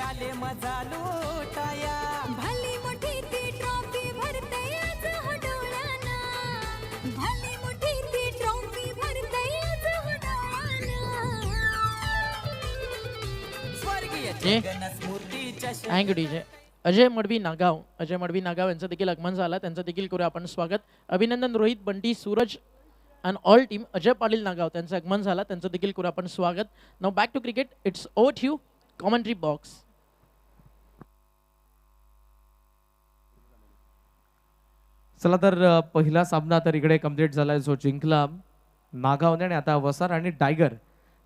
आले मजा लुटाया. भली मोठी ती ट्रॉफी भरते आज हो डोळ्याना, भली मोठी ती ट्रॉफी भरते आज हो डोळ्याना. स्वर्गीय जे? Jagannath thank you DJ. अजय मडवी नागाव यांचं देखील आगमन झालं. त्यांचं देखील करूया आपण स्वागत. अभिनंदन Rohit Bunty Suraj and all team. Ajay Patil Nagaon त्यांचं आगमन झालं. त्यांचं देखील करूया आपण स्वागत. Now back to cricket. It's over to you commentary box. चला तर पहिला सामना तर इकडे कंप्लीट झालाय जो जिंकला नागावने आणि आता वसार आणि टायगर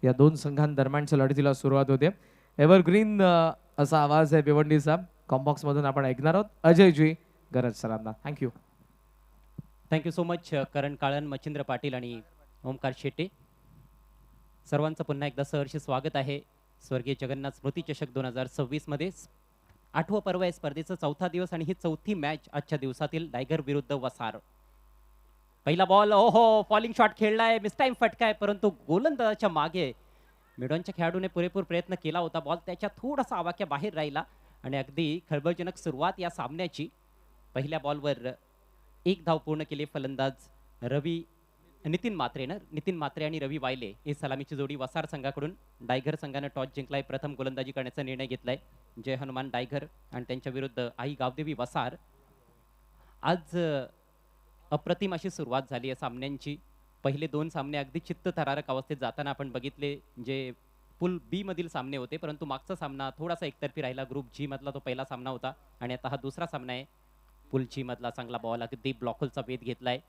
या दोन संघांदरम्यानच्या लढतीला सुरुवात होते. एव्हरग्रीन असा आवाज आहे भिवंडीचा. कॉम्बॉक्स मधून आपण ऐकणार आहोत अजयजी गरज सरांना. थँक्यू. थँक्यू सो मच करण काळन, मच्छिंद्र पाटील आणि ओमकार शेट्टे. सर्वांचं पुन्हा एकदा सहर्ष स्वागत आहे स्वर्गीय जगन्नाथ स्मृती चषक 2026 मध्ये. 8वं पर्व आहे स्पर्धेचा, चौथा दिवस आणि ही चौथी मॅच आजच्या दिवसातील टायगर विरुद्ध वसार. पहिला बॉल ओहो फॉलिंग शॉट खेळलाय, मिसटाईम फटका आहे, परंतु गोलंदाजाच्या मागे मिडॉनच्या खेळाडूने पुरेपूर प्रयत्न केला होता. बॉल त्याच्या थोडासा आवाक्या बाहेर राहिला आणि अगदी खळबळजनक सुरुवात या सामन्याची. पहिल्या बॉलवर एक धाव पूर्ण केली फलंदाज नितीन मात्रे आणि रवी वायले ही सलामीची जोडी वसार संघाकडून. डायगर संघाने टॉस जिंकलाय, प्रथम गोलंदाजी करण्याचा निर्णय घेतलाय. जय हनुमान डायगर आणि त्यांच्या विरुद्ध आई गावदेवी वसार. आज अप्रतिम अशी सुरुवात झाली या सामन्यांची. पहिले दोन सामने अगदी चित्तथरारक अवस्थेत जाताना आपण बघितले, जे पूल बी मधील सामने होते, परंतु मागचा सामना थोडासा एकतर्फी राहिला. ग्रुप जी मधला तो पहिला सामना होता आणि आता हा दुसरा सामना आहे. पूल जी मधला चांगला बॉल अगदी ब्लॉकलचा वेध घेतलाय.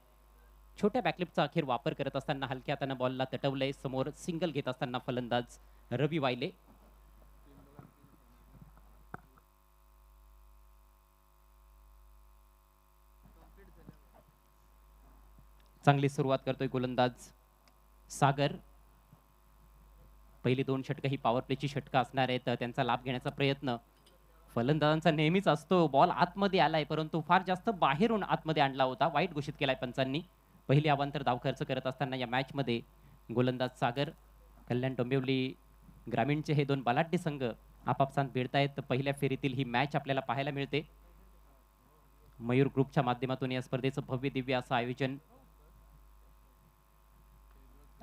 छोट्या बॅकलिपचा अखेर वापर करत असताना हलक्या हाताने बॉलला तटवलंय. समोर सिंगल घेत असताना फलंदाज रवी वायले. चांगली सुरुवात करतोय गोलंदाज सागर. पहिली दोन षटकं ही पॉवर प्लेची षटकं असणार आहेत. त्यांचा लाभ घेण्याचा प्रयत्न फलंदाजांचा नेहमीच असतो. बॉल आतमध्ये आलाय, परंतु फार जास्त बाहेरून आतमध्ये आणला होता. वाईट घोषित केलाय पंचांनी. पहिली अवांतर धाव खर्च करत असताना या मॅच मध्ये गोलंदाज सागर. कल्याण डोंबिवली ग्रामीणचे हे दोन बलाढ्य संघ आपापसात भिडतायत. पहिल्या फेरीतील ही मॅच आपल्याला पाहायला मिळते. मयूर ग्रुपच्या माध्यमातून या स्पर्धेचं भव्य दिव्य असं आयोजन.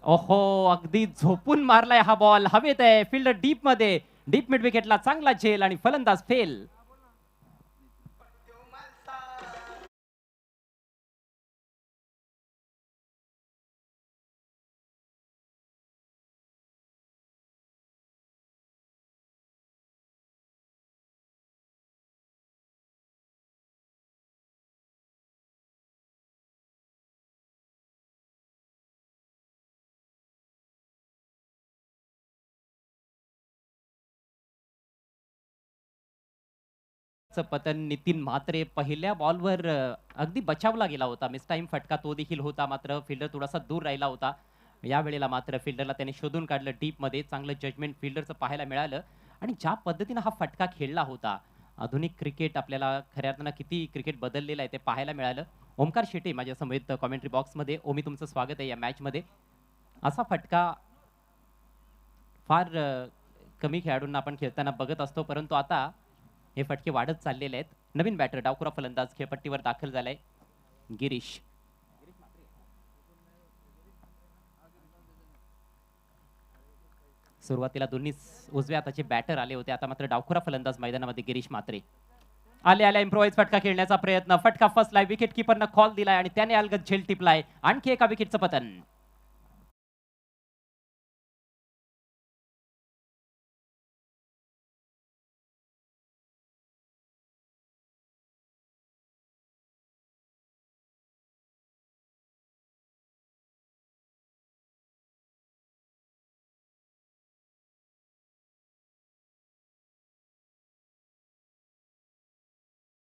ओहो अगदी झोपून मारलाय हा बॉल, हवेत आहे, फील्डर डीप मध्ये. डीप मिड विकेटला चांगला झेल आणि फलंदाज फेल. पतन नितीन म्हात्रे. पहिल्या बॉलवर अगदी बचावला गेला होता. मिसटाईम फटका तो देखील होता, मात्र फिल्डर थोडासा दूर राहिला होता. या वेळेला मात्र फिल्डरला त्याने शोधून काढलं डीप मध्ये. चांगलं जजमेंट फिल्डरचं पाहायला मिळालं आणि ज्या पद्धतीनं हा फटका खेळला होता. आधुनिक क्रिकेट आपल्याला खऱ्या अर्थानं किती क्रिकेट बदललेलं आहे ते पाहायला मिळालं. ओमकार शेटे माझ्या समवेत कॉमेंट्री बॉक्समध्ये. ओमी तुमचं स्वागत आहे या मॅच मध्ये. असा फटका फार कमी खेळाडूंना आपण खेळताना बघत असतो, परंतु आता हे फटके वाढत चाललेले आहेत. नवीन बॅटर डावखुरा फलंदाज खेळपट्टीवर दाखल झालाय गिरीश. सुरुवातीला दोन्ही उजव्या हाताचे बॅटर आले होते, आता मात्र डावखुरा फलंदाज मैदानामध्ये गिरीश म्हात्रे. आल्या इम्प्रोवाइज फटका खेळण्याचा प्रयत्न. फटका फसलाय, विकेट किपरनं कॉल दिलाय आणि त्याने अलगद झेल टिपलाय. आणखी एका विकेटचं पतन.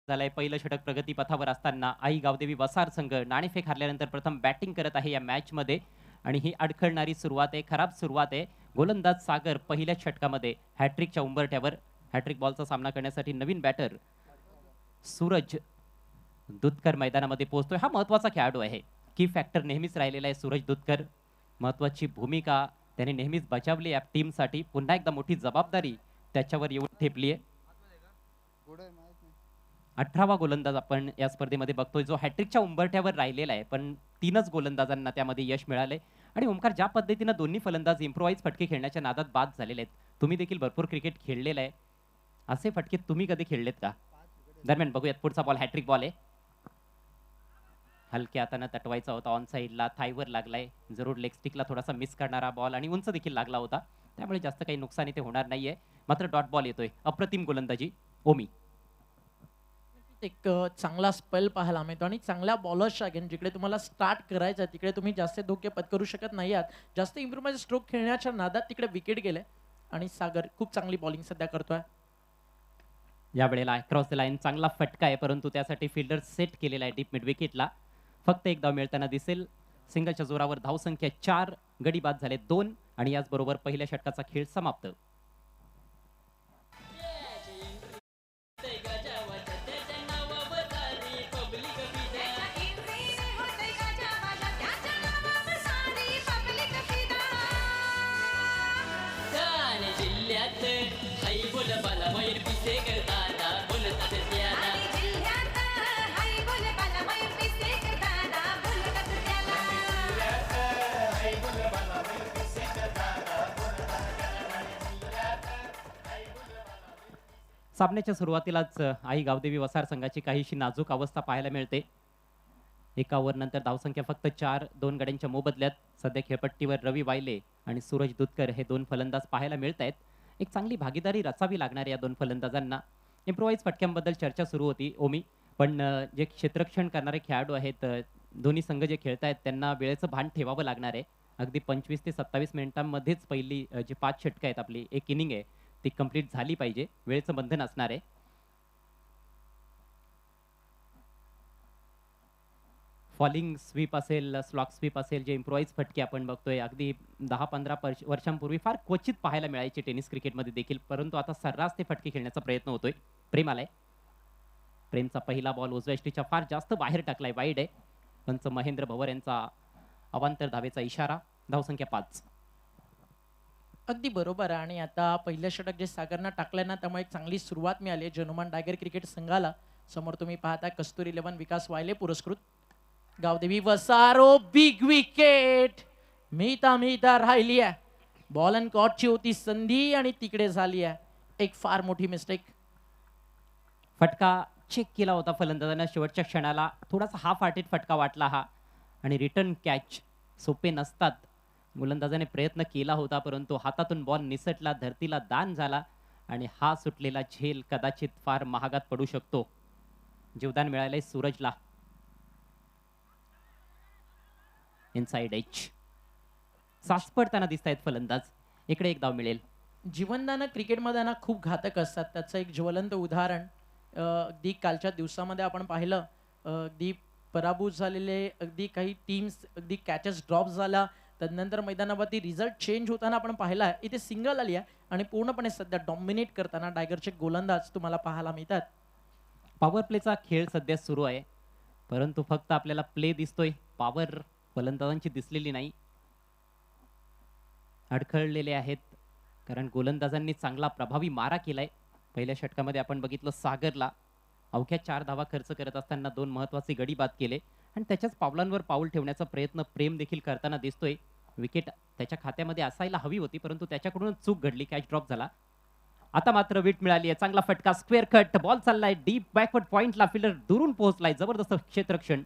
झालाय. पहिलं षटक प्रगती पथावर असताना आई गावदेवी वसार संघ नाणेफेक हारल्यानंतर प्रथम बॅटिंग करत आहे या मॅच मध्ये आणि ही अडखळणारी सुरुवात आहे, खराब सुरुवात आहे. गोलंदाज सागर पहिल्या षटकामध्ये हॅट्रिकच्या उंबरठ्यावर. हॅट्रिक बॉलचा सामना करण्यासाठी नवीन बॅटर सूरज दुधकर मैदानामध्ये पोहोचतोय. हा महत्वाचा खेळाडू आहे, की फॅक्टर नेहमीच राहिलेला आहे सूरज दुधकर. महत्वाची भूमिका त्याने नेहमीच बजावली या टीमसाठी. पुन्हा एकदा मोठी जबाबदारी त्याच्यावर येऊन ठेपली आहे. 18वा गोलंदाज आपण या स्पर्धेमध्ये बघतोय जो हॅट्रिकच्या उंबरठ्यावर राहिलेला आहे, पण 3च गोलंदाजांना त्यामध्ये यश मिळालंय. आणि ओमकार, ज्या पद्धतीनं दोन्ही फलंदाज इम्प्रोवाइज फटके खेळण्याच्या नादात बाद झालेले आहेत, तुम्ही देखील भरपूर क्रिकेट खेळलेलं आहे, असे फटके तुम्ही कधी खेळलेत का? दरम्यान बघूयात पुढचा बॉल, हॅट्रिक बॉल आहे. हलक्या हाताने तटवायचा होता, ऑन साईडला थायवर लागलाय, जरूर लेग स्टिकला थोडासा मिस करणारा बॉल आणि उंच देखील लागला होता, त्यामुळे जास्त काही नुकसान इथे होणार नाहीये. मात्र डॉट बॉल येतोय. अप्रतिम गोलंदाजी ओमी. एक चांगला स्पेल पाहायला मिळतो आणि चांगल्या बॉलर्सच्या अगेन जिकडे तुम्हाला स्टार्ट करायचं आहे तिकडे तुम्ही जास्त धोके पत्करू शकत नाही आहात. जास्त इम्प्रूव्हमेंट स्ट्रोक खेळण्याच्या नादात तिकडे विकेट गेले आणि सागर खूप चांगली बॉलिंग सध्या करतोय. या वेळेला क्रॉस द लाईन चांगला फटका आहे, परंतु त्यासाठी फिल्डर सेट केलेला आहे डीप मिड विकेटला. फक्त एक धाव मिळताना दिसेल. सिंगलच्या जोरावर धावसंख्या 4, गडी बाद झाले 2 आणि याचबरोबर पहिल्या षटकाचा खेळ समाप्त. सामन्याच्या सुरुवातीलाच आई गावदेवी वसार संघाची काहीशी नाजूक अवस्था पाहायला मिळते. एका ओव्हर नंतर धावसंख्या फक्त 4, 2 गड्यांच्या मोबदल्यात सध्या खेळपट्टीवर रवी वायले आणि सूरज दुधकर हे 2 फलंदाज पाहायला मिळत आहेत. एक चांगली भागीदारी रचावी लागणार या 2 फलंदाजांना. इम्प्रोवाइज फटक्यांबद्दल चर्चा सुरू होती ओमी, पण जे क्षेत्ररक्षण करणारे खेळाडू आहेत, दोन्ही संघ जे खेळत आहेत त्यांना वेळेचं भान ठेवावं लागणार आहे. अगदी 25 ते 27 मिनिटांमध्येच पहिली जी 5 षटकं आहेत, आपली एक इनिंग आहे ती कंप्लीट झाली पाहिजे. वेळेचं बंधन असणार आहे. फॉलिंग स्वीप असेल, स्लॉक स्वीप असेल, जे इम्प्रोवाइज फटके आपण बघतोय अगदी 10-15 वर्षांपूर्वी फार क्वचित पाहायला मिळायचे टेनिस क्रिकेटमध्ये देखील, परंतु आता सर्रास ते फटके खेळण्याचा प्रयत्न होतोय. प्रेम आलाय. प्रेमचा पहिला बॉल उजव्या यष्टीच्या फार जास्त बाहेर टाकलाय, वाईड आहे. पंच महेंद्र भवर यांचा अवांतर धावेचा इशारा. धावसंख्या 5. अगदी बरोबर आहे. आणि आता पहिलं षटक जे सागरनं टाकलंय ना, त्यामुळे एक चांगली सुरुवात मिळाली आहे जनुमान टायगर क्रिकेट संघाला. समोर तुम्ही पाहता कस्तुरी 11 विकास वायले पुरस्कृत. गावदेवी वसारो बिग विकेट. मिळता राहिली आहे. बॉल अँड कॉटची होती संधी आणि तिकडे झाली आहे एक फार मोठी मिस्टेक. फटका चेक केला होता फलंदाजांना शेवटच्या क्षणाला. थोडासा हाफ हार्टेड फटका वाटला हा, आणि रिटर्न कॅच सोपे नसतात. गोलंदाजाने प्रयत्न केला होता, परंतु हातातून बॉल निसटला, धरतीला दान झाला आणि हा सुटलेला झेल कदाचित फार महागात पडू शकतो. जीवदान मिळालंय सूरजला. Inside age. सासपडताना दिसत आहेत फलंदाज. इकडे एक धाव मिळेल. जीवनदानं क्रिकेटमध्ये ना खूप घातक असतात. त्याचं एक ज्वलंत उदाहरण अगदी कालच्या दिवसामध्ये आपण पाहिलं. अगदी पराभूत झालेले अगदी काही टीम्स, अगदी कॅचेस ड्रॉप झाला, तदनंतर मैदानावरती रिझल्ट चेंज होताना आपण पाहिला. इथे सिंगल आली आहे आणि पूर्णपणे सध्या डॉमिनेट करताना टायगरचे गोलंदाज तुम्हाला पाहायला मिळतात. पॉवर प्लेचा खेळ सध्या सुरू आहे, परंतु फक्त आपल्याला प्ले दिसतोय, पॉवर फलंदाजांची दिसलेली नाही. अडखळलेले आहेत कारण गोलंदाजांनी चांगला प्रभावी मारा केलाय. पहिल्या षटकामध्ये आपण बघितलं सागरला अवघ्या 4 धावा खर्च करत असताना 2 महत्वाचे गडी बाद केले आणि त्याच्याच पावलांवर पाऊल ठेवण्याचा प्रयत्न प्रेम देखील करताना दिसतोय. विकेट त्याच्या खात्यामध्ये असायला हवी होती, परंतु त्याच्याकडूनच चूक घडली, कॅच ड्रॉप झाला. आता मात्र विट मिळाली आहे. चांगला फटका, स्क्वेअर कट, बॉल चाललाय डीप बॅकवर्ड पॉइंटला, फिल्डर दुरून पोहोचलाय. जबरदस्त क्षेत्ररक्षण,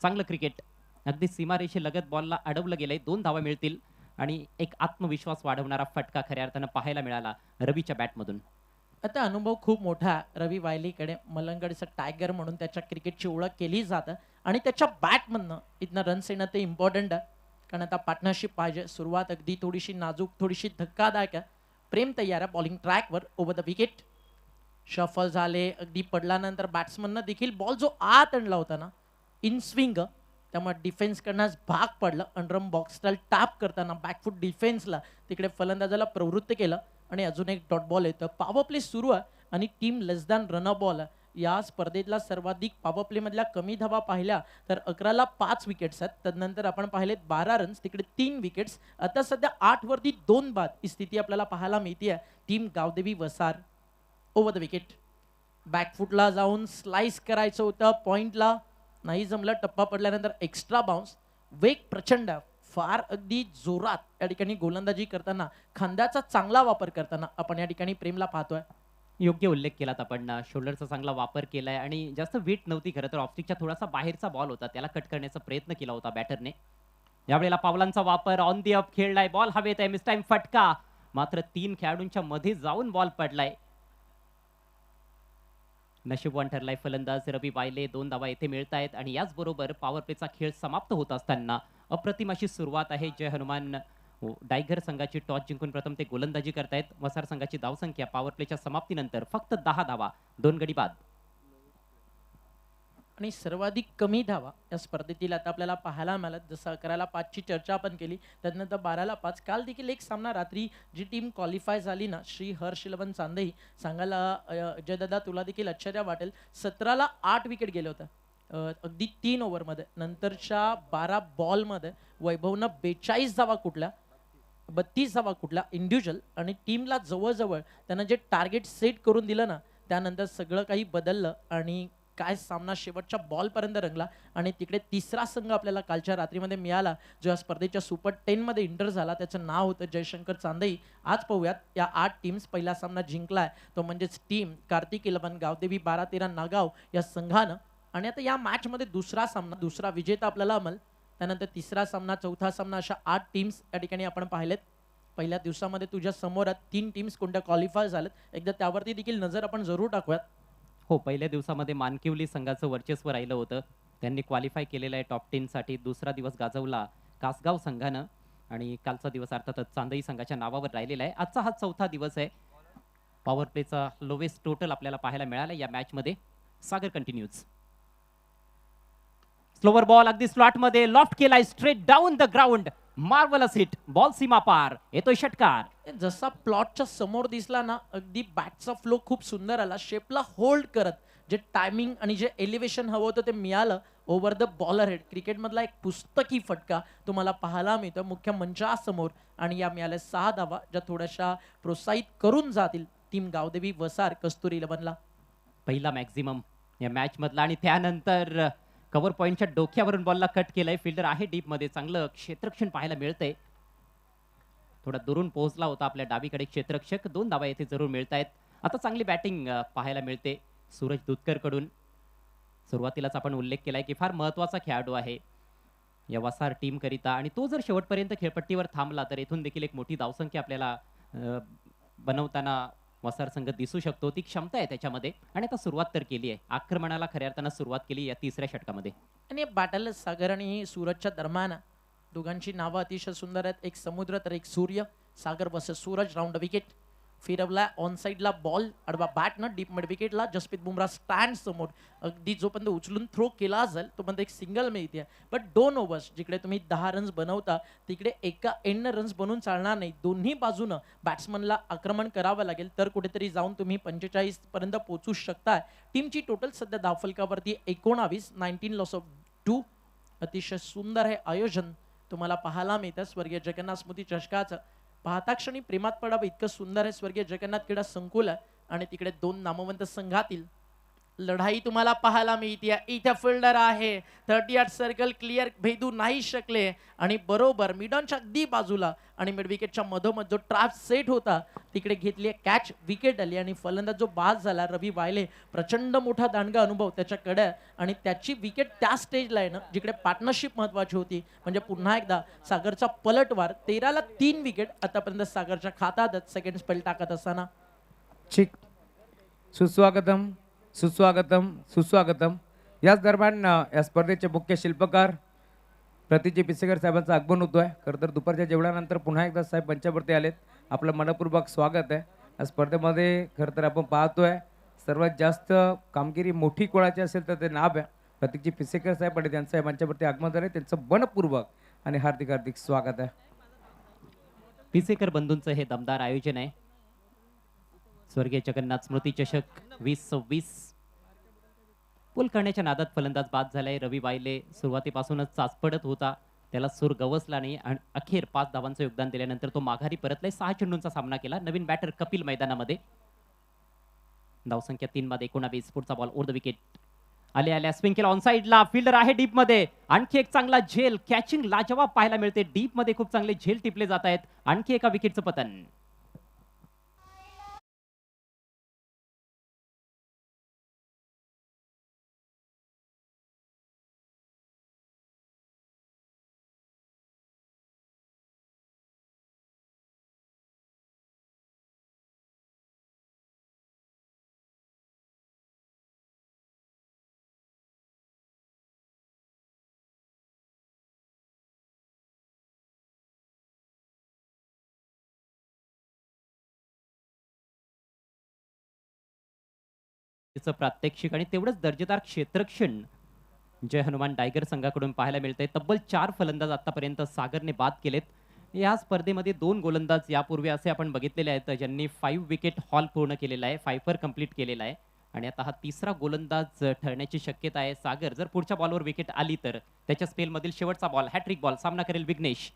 चांगलं क्रिकेट. अगदी सीमारेषे लगत बॉलला अडवलं गेलंय. 2 धावा मिळतील आणि एक आत्मविश्वास वाढवणारा फटका खऱ्या अर्थानं पाहायला मिळाला रवीच्या बॅटमधून. आता अनुभव खूप मोठा रवी वायलीकडे. मलंगडचं टायगर म्हणून त्याच्या क्रिकेटची ओळख केली जातं आणि त्याच्या बॅटमधनं इथनं रन्स येणं ते इम्पॉर्टंट आहे, कारण आता पार्टनरशिप पाहिजे. सुरुवात अगदी थोडीशी नाजूक, थोडीशी धक्कादायक आहे. प्रेम तयार आहे बॉलिंग ट्रॅकवर. Over the wicket. शफल झाले. अगदी पडल्यानंतर बॅट्समननं देखील बॉल जो आत आणला होता ना, इन स्विंग, त्यामुळे डिफेन्स करण्यास भाग पडलं. अंडरम बॉक्सला टॅप करताना बॅकफूट डिफेन्सला तिकडे फलंदाजाला प्रवृत्त केलं आणि अजून एक डॉट बॉल येतं. पॉवर प्ले सुरू आहे आणि टीम लेस दॅन रन बॉल आहे. या स्पर्धेतला सर्वाधिक पॉवर प्ले मधल्या कमी धावा पाहिल्या तर 11ला 5 विकेट्स आहेत. तदनंतर आपण पाहिलेत 12 रन्स, तिकडे 3 विकेट्स. आता सध्या 8 वरती 2 बाद ही स्थिती आपल्याला पाहायला मिळते. टीम गावदेवी वसार. Over the wicket. बॅकफुटला जाऊन स्लाइस करायचं होतं, पॉइंटला नाही जमलं, टप्पा पडल्यानंतर एक्स्ट्रा बाउन्स. वेग प्रचंड आहे, फार अगदी जोरात या ठिकाणी गोलंदाजी करताना खांद्याचा चांगला वापर करताना आपण या ठिकाणी प्रेमला पाहतोय. योग्य उल्लेख केलात आपण. शोल्डरचा चांगला वापर केलाय आणि जास्त वेट नव्हती खरं तर. ऑफस्टिकच्या थोडासा बाहेरचा बॉल होता, त्याला कट करण्याचा प्रयत्न केला होता बॅटरने. यावेळेला पावलांचा वापर, ऑन दी अप खेळलाय, बॉल हवेत आहे, मिस टाइम फटका. मात्र 3 खेळाडूंच्या मध्ये जाऊन बॉल पडलाय. नशीबवान ठरलाय फलंदाज रवी वायले. 2 धावा येथे मिळत आहेत आणि याचबरोबर पॉवर प्लेचा खेळ समाप्त होत असताना अप्रतिम अशी सुरुवात आहे. जय हनुमान डायगर संघाची टॉस जिंकून प्रथम ते गोलंदाजी करतायत. वसार संघाची धावसंख्या पॉवर प्लेच्या समाप्तीनंतर फक्त 10 धावा, 2 गडी बाद. आणि सर्वाधिक कमी धावा या स्पर्धेतील आता आपल्याला पाहायला मिळालं. जसं 11ला 5ची चर्चा आपण केली, त्यानंतर 12ला 5. काल देखील एक सामना रात्री जी टीम क्वालिफाय झाली ना, श्री हर्ष इलेव्हन चांदेही, सांगायला जयदादा तुला देखील आश्चर्य वाटेल, 17ला 8 विकेट गेले होते अगदी 3 ओव्हरमध्ये. नंतरच्या 12 बॉलमध्ये वैभवनं 42 धावा कुठल्या, 32 धावा कुठल्या इंडिव्हिज्युअल, आणि टीमला जवळजवळ त्यानं जे टार्गेट सेट करून दिलं ना, त्यानंतर सगळं काही बदललं आणि काय सामना शेवटच्या बॉलपर्यंत रंगला. आणि तिकडे तिसरा संघ आपल्याला कालच्या रात्रीमध्ये मिळाला जो या स्पर्धेच्या सुपर 10 मध्ये इंटर झाला. त्याचं नाव होतं जयशंकर चांदेई. आज पाहूयात या 8 टीम्स पहिला सामना जिंकलाय तो म्हणजेच टीम कार्तिक इलेव्हन गावदेवी 12-13 नागाव या संघानं. आणि आता या मॅच मध्ये दुसरा सामना, दुसरा विजेता आपल्याला अमल, त्यानंतर तिसरा सामना, चौथा सामना, अशा 8 टीम्स या ठिकाणी आपण पाहिलेत. पहिल्या दिवसामध्ये तुझ्या समोर 3 टीम्स कोणत्या क्वालिफाय झालेत, एकदा त्यावरती देखील नजर आपण जरूर टाकूयात. हो, पहिल्या दिवसामध्ये मानकिवली संघाचं वर्चस्व राहिलं होतं. त्यांनी क्वालिफाय केलेलं आहे टॉप 10 साठी. दुसरा दिवस गाजवला कासगाव संघानं आणि कालचा दिवस अर्थातच चांदई संघाच्या नावावर राहिलेला आहे. आजचा हा चौथा दिवस आहे. पॉवर प्लेचा लोवेस्ट टोटल आपल्याला पाहायला मिळाला या मॅच मध्ये. सागर कंटिन्यूज. स्लोवर बॉल अगदी स्लॉट मध्ये लॉफ्ट केलाय, straight down the ground, marvellous hit, ball सीमा पार, येतोय षटकार. जसा प्लॉटच्या समोर दिसला ना, अगदी बॅटचा फ्लो खूप सुंदर आला, शेपला होल्ड करत जे टायमिंग आणि जे एलिव्हेशन हवं होतं ते मिळालं. ओव्हर द बॉलर हेड, क्रिकेटमधला एक पुस्तकी फटका तुम्हाला पाहायला मिळतो मुख्य मंचासमोर. आणि या मिळाल्या 6 धावा ज्या थोड्याशा प्रोत्साहित करून जातील टीम गावदेवी वसार कस्तुरी इलेव्हनला. पहिला मॅक्झिमम या मॅच मधला. आणि त्यानंतर कव्हर पॉइंटच्या डोक्यावरून बॉलला कट केलाय. फिल्डर आहे डीप मध्ये, चांगलं क्षेत्ररक्षण पाहायला मिळतंय. थोडा दुरून पोहोचला होता आपल्या डावीकडे क्षेत्ररक्षक. 2 धावा येथे जरूर मिळत आहेत. आता चांगली बॅटिंग पाहायला मिळते सूरज दुधकर कडून. सुरुवातीलाच आपण उल्लेख केलाय की फार महत्वाचा खेळाडू आहे या वसार टीम करिता, आणि तो जर शेवटपर्यंत खेळपट्टीवर थांबला तर इथून देखील एक मोठी धावसंख्या आपल्याला बनवताना वसार संघ दिसू शकतो. ती क्षमता आहे त्याच्यामध्ये आणि आता सुरुवात तर केली आहे. आक्रमणाला खऱ्या अर्थानं सुरुवात केली या तिसऱ्या षटकामध्ये. आणि बॅटल सागर आणि सूरजच्या दरम्यान दोघांची नावं अतिशय सुंदर आहेत. एक समुद्र तर एक सूर्य. Sagar versus Suraj, round wicket फिरवला ऑन साइडला बॉल, अडवा बॅट न डीप मिड विकेटला. जसप्रीत बुमराह स्टँड समोर, अगदी जोपर्यंत उचलून थ्रो केला जाईल तोपर्यंत एक सिंगल मिळते. बट 2 ओव्हर्स जिकडे तुम्ही 10 रन्स बनवता तिकडे एका एंडनं रन्स बनवून चालणार नाही. दोन्ही बाजूनं बॅट्समनला आक्रमण करावं लागेल तर कुठेतरी जाऊन तुम्ही 45 पर्यंत पोहोचू शकताय. टीमची टोटल सध्या धावफलकावरती 19, 19 लॉस ऑफ 2. अतिशय सुंदर हे आयोजन तुम्हाला पाहायला मिळतं स्वर्गीय जगन्नाथ स्मृती चषकाचं. पाहता क्षणी प्रेमात पडावं इतकं सुंदर आहे स्वर्गीय जगन्नाथ क्रीडा संकुल आहे. आणि तिकडे 2 नामवंत संघातील लढाई तुम्हाला पाहायला मिळते. इथे फिल्डर आहे, 38 सर्कल क्लिअर भेदू नाही शकले आणि बरोबर मिडॉनच्या अगदी बाजूला आणि मिड विकेटच्या मधोमध जो ट्रॅप सेट होता तिकडे घेतली कॅच, विकेट आली आणि फलंदाज जो बाद झाला रवी वायले, प्रचंड मोठा दांडगा अनुभव त्याच्याकडे आणि त्याची विकेट त्या स्टेजला आहे ना जिकडे पार्टनरशिप महत्वाची होती. म्हणजे पुन्हा एकदा सागरचा पलटवार. 13ला 3 विकेट आतापर्यंत सागरच्या खात्यात सेकंड स्पेल टाकत असताना. चिक सुस्वागतम सुस्वागतम सुस्वागतम. याच दरम्यान या स्पर्धेचे मुख्य शिल्पकार प्रतिजी पिसेकर साहेबांचं आगमन होतोय. खरं तर दुपारच्या जेवणानंतर पुन्हा एकदा साहेब मंचावरती आलेत. आपलं मनपूर्वक स्वागत आहे. या स्पर्धेमध्ये खरं तर आपण पाहतोय सर्वात जास्त कामगिरी मोठी कोणाची असेल तर ते नाव आहे प्रतिजी पिसेकर साहेब आणि त्यांचं या मंचावरती आगमन झाले. त्यांचं मनपूर्वक आणि हार्दिक हार्दिक स्वागत आहे. पिसेकर बंधूंचं हे दमदार आयोजन आहे. स्वर्गीय जगन्नाथ स्मृती चषक 2026 पुल करण्याच्या नादात फलंदाज बाद झालाय. रवी वायले सुरुवातीपासूनच चाचपडत होता, त्याला सूर गवसला नाही आणि अखेर 5 धावांचं योगदान दिल्यानंतर तो माघारी परतलाय. 6 चेंडूंचा सामना केला. नवीन बॅटर कपिल मैदानामध्ये. धावसंख्या 3 मध्ये 19. पुढचा बॉल ओव्हर द विकेट. आल्या स्विंग केला ऑन साइडला. फिल्डर आहे डीप मध्ये. आणखी एक चांगला झेल. कॅचिंग लाजवाब पाहायला मिळते. डीप मध्ये खूप चांगले झेल टिपले जात आहेत. आणखी एका विकेटचं पतन. तिचं प्रात्यक्षिक आणि तेवढंच दर्जेदार क्षेत्रक्षण जय हनुमान टायगर संघाकडून पाहायला मिळतंय. तब्बल 4 फलंदाज आतापर्यंत सागरने बाद केलेत. या स्पर्धेमध्ये 2 गोलंदाज यापूर्वी असे आपण बघितलेले आहेत ज्यांनी 5 विकेट हॉल पूर्ण केलेला आहे, 5 कंप्लीट केलेला आहे आणि आता हा तिसरा गोलंदाज ठरण्याची शक्यता आहे. सागर जर पुढच्या बॉलवर विकेट आली तर त्याच्या स्पेलमधील शेवटचा बॉल हॅट्रिक बॉल सामना करेल विघ्नेश.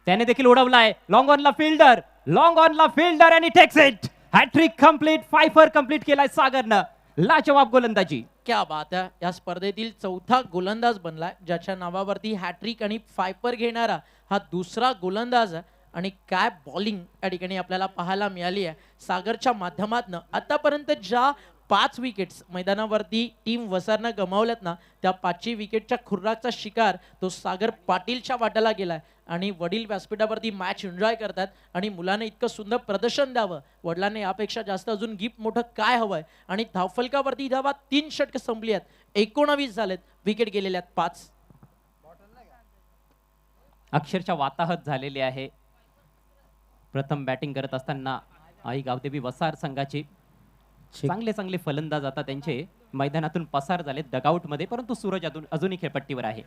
त्याने देखील उडवलाय. लॉंग ऑनला फिल्डर आणि takes it. Hattrick complete, 5 complete केलाय सागरनं. लाजवाब गोलंदाजी. क्या बात आहे. या स्पर्धेतील चौथा गोलंदाज बनलाय ज्याच्या नावावरती हॅट्रिक आणि 5 घेणारा हा दुसरा गोलंदाज आहे. आणि काय बॉलिंग या ठिकाणी आपल्याला पाहायला मिळाली आहे सागरच्या माध्यमातून. आतापर्यंत ज्या 5 विकेट्स मैदानावरती टीम वसारनं गमावल्यात ना, त्या 5 विकेटच्या खुर्राकचा शिकार तो सागर पाटीलच्या वाट्याला गेलाय. आणि वडील व्यासपीठावरती मॅच एन्जॉय करतात आणि मुलाने इतकं सुंदर प्रदर्शन द्यावं, वडिलांनी यापेक्षा जास्त अजून गिफ्ट मोठं काय हवंय. आणि धावफलकावरती धावा 3 षटकं संपली आहेत, 19 झालेत, विकेट गेलेल्या आहेत 5. अक्षरशः वाताहत झालेली आहे. प्रथम बॅटिंग करत असताना आई गावदेवी वसार संघाची चांगले फलंदाज आता त्यांचे मैदानातून पसार झाले डगआउट मध्ये, परंतु सूरज अजूनही खेळपट्टीवर आहे.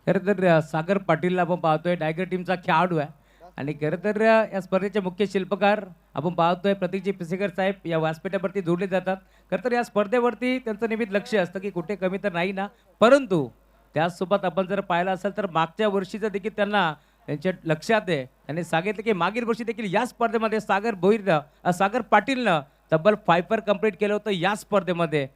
खरं तर सागर पाटीलला आपण पाहतोय टायगर टीमचा खेळाडू आहे आणि खरं तर या स्पर्धेचे मुख्य शिल्पकार आपण पाहतोय प्रतीकजी पिसेकर साहेब या व्यासपीठावरती जोडले जातात. खरं तर या स्पर्धेवरती त्यांचं नियमित लक्ष असतं की कुठे कमी तर नाही ना, परंतु त्याचसोबत आपण जर पाहिलं असेल तर मागच्या वर्षीचं देखील त्यांना त्यांच्या लक्षात आहे. त्यांनी सांगितलं की मागील वर्षी देखील या स्पर्धेमध्ये सागर पाटीलनं तब्बल 5 कंप्लीट केलं होतं या स्पर्धेमध्ये.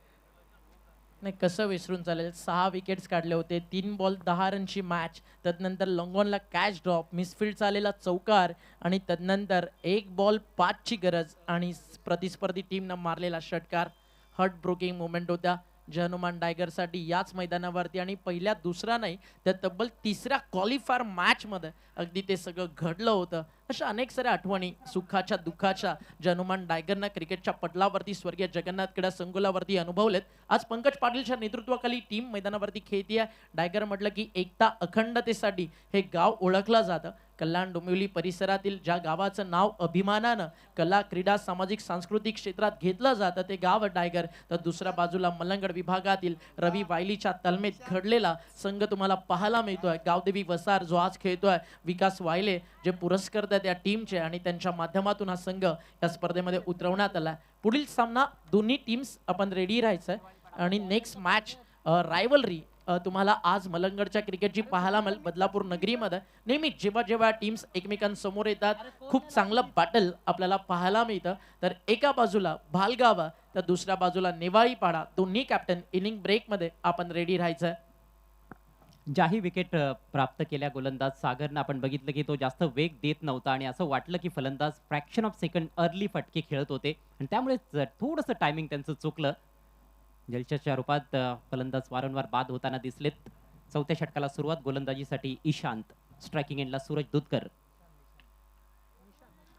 नाही कसं विसरून चालेल. 6 विकेट्स काढले होते, 3 बॉल 10 रनची मॅच, तदनंतर लॉंगॉनला कॅच ड्रॉप, मिसफिल्ड आलेला चौकार आणि तदनंतर 1 बॉल 5ची गरज आणि प्रतिस्पर्धी टीमनं मारलेला षटकार. हार्ट ब्रोकिंग मोमेंट होत्या जय हनुमान टायगरसाठी याच मैदानावरती. आणि पहिल्या दुसरा नाही तर तब्बल 3ऱ्या क्वालिफायर मॅचमध्ये अगदी ते सगळं घडलं होतं. अशा अनेक साऱ्या आठवणी सुखाच्या दुःखाच्या जय हनुमान टायगरनं क्रिकेटच्या पटलावरती स्वर्गीय जगन्नाथ क्रीडा संकुलावरती अनुभवलेत. आज पंकज पाटीलच्या नेतृत्वाखाली टीम मैदानावरती खेळतीये. टायगर म्हटलं की एकता अखंडतेसाठी हे गाव ओळखलं जातं. कल्याण डोंबिवली परिसरातील ज्या गावाचं नाव अभिमानानं कला क्रीडा सामाजिक सांस्कृतिक क्षेत्रात घेतलं जातं ते गाव टायगर. तर दुसऱ्या बाजूला मलंगड विभागातील रवी वायलीच्या तलमेत घडलेला संघ तुम्हाला पाहायला मिळतोय. गावदेवी वसार जो आज खेळतोय, विकास वायले जे पुरस्कर्ते त्या टीमचे आणि त्यांच्या माध्यमातून हा संघ या स्पर्धेमध्ये उतरवण्यात आला. पुढील सामना दोन्ही टीम्स आपण रेडी राहायचंय आणि नेक्स्ट मॅच रायवलरी तुम्हाला आज मलंगडच्या क्रिकेटची पाहायला मिळेल. बदलापूर नगरीमध्ये नेहमी जेव्हा टीम्स एकमेकांसमोर येतात खूप चांगलं बॅटल आपल्याला पाहायला मिळतं. तर एका बाजूला भालगावा तर दुसऱ्या बाजूला नेवाळीपाडा, दोन्ही कॅप्टन इनिंग ब्रेकमध्ये आपण रेडी राहायचंय. ज्याही विकेट प्राप्त केल्या गोलंदाज सागरनं आपण बघितलं की तो जास्त वेग देत नव्हता आणि असं वाटलं की फलंदाज फ्रॅक्शन ऑफ सेकंड अर्ली फटके खेळत होते आणि त्यामुळे थोडंसं टायमिंग त्यांचं चुकलं. जलच्याच्या रूपात फलंदाज वारंवार बाद होताना दिसलेत. 4थ्या षटकाला सुरुवात गोलंदाजीसाठी ईशांत. स्ट्रायकिंग एंडला सूरज दुधकर.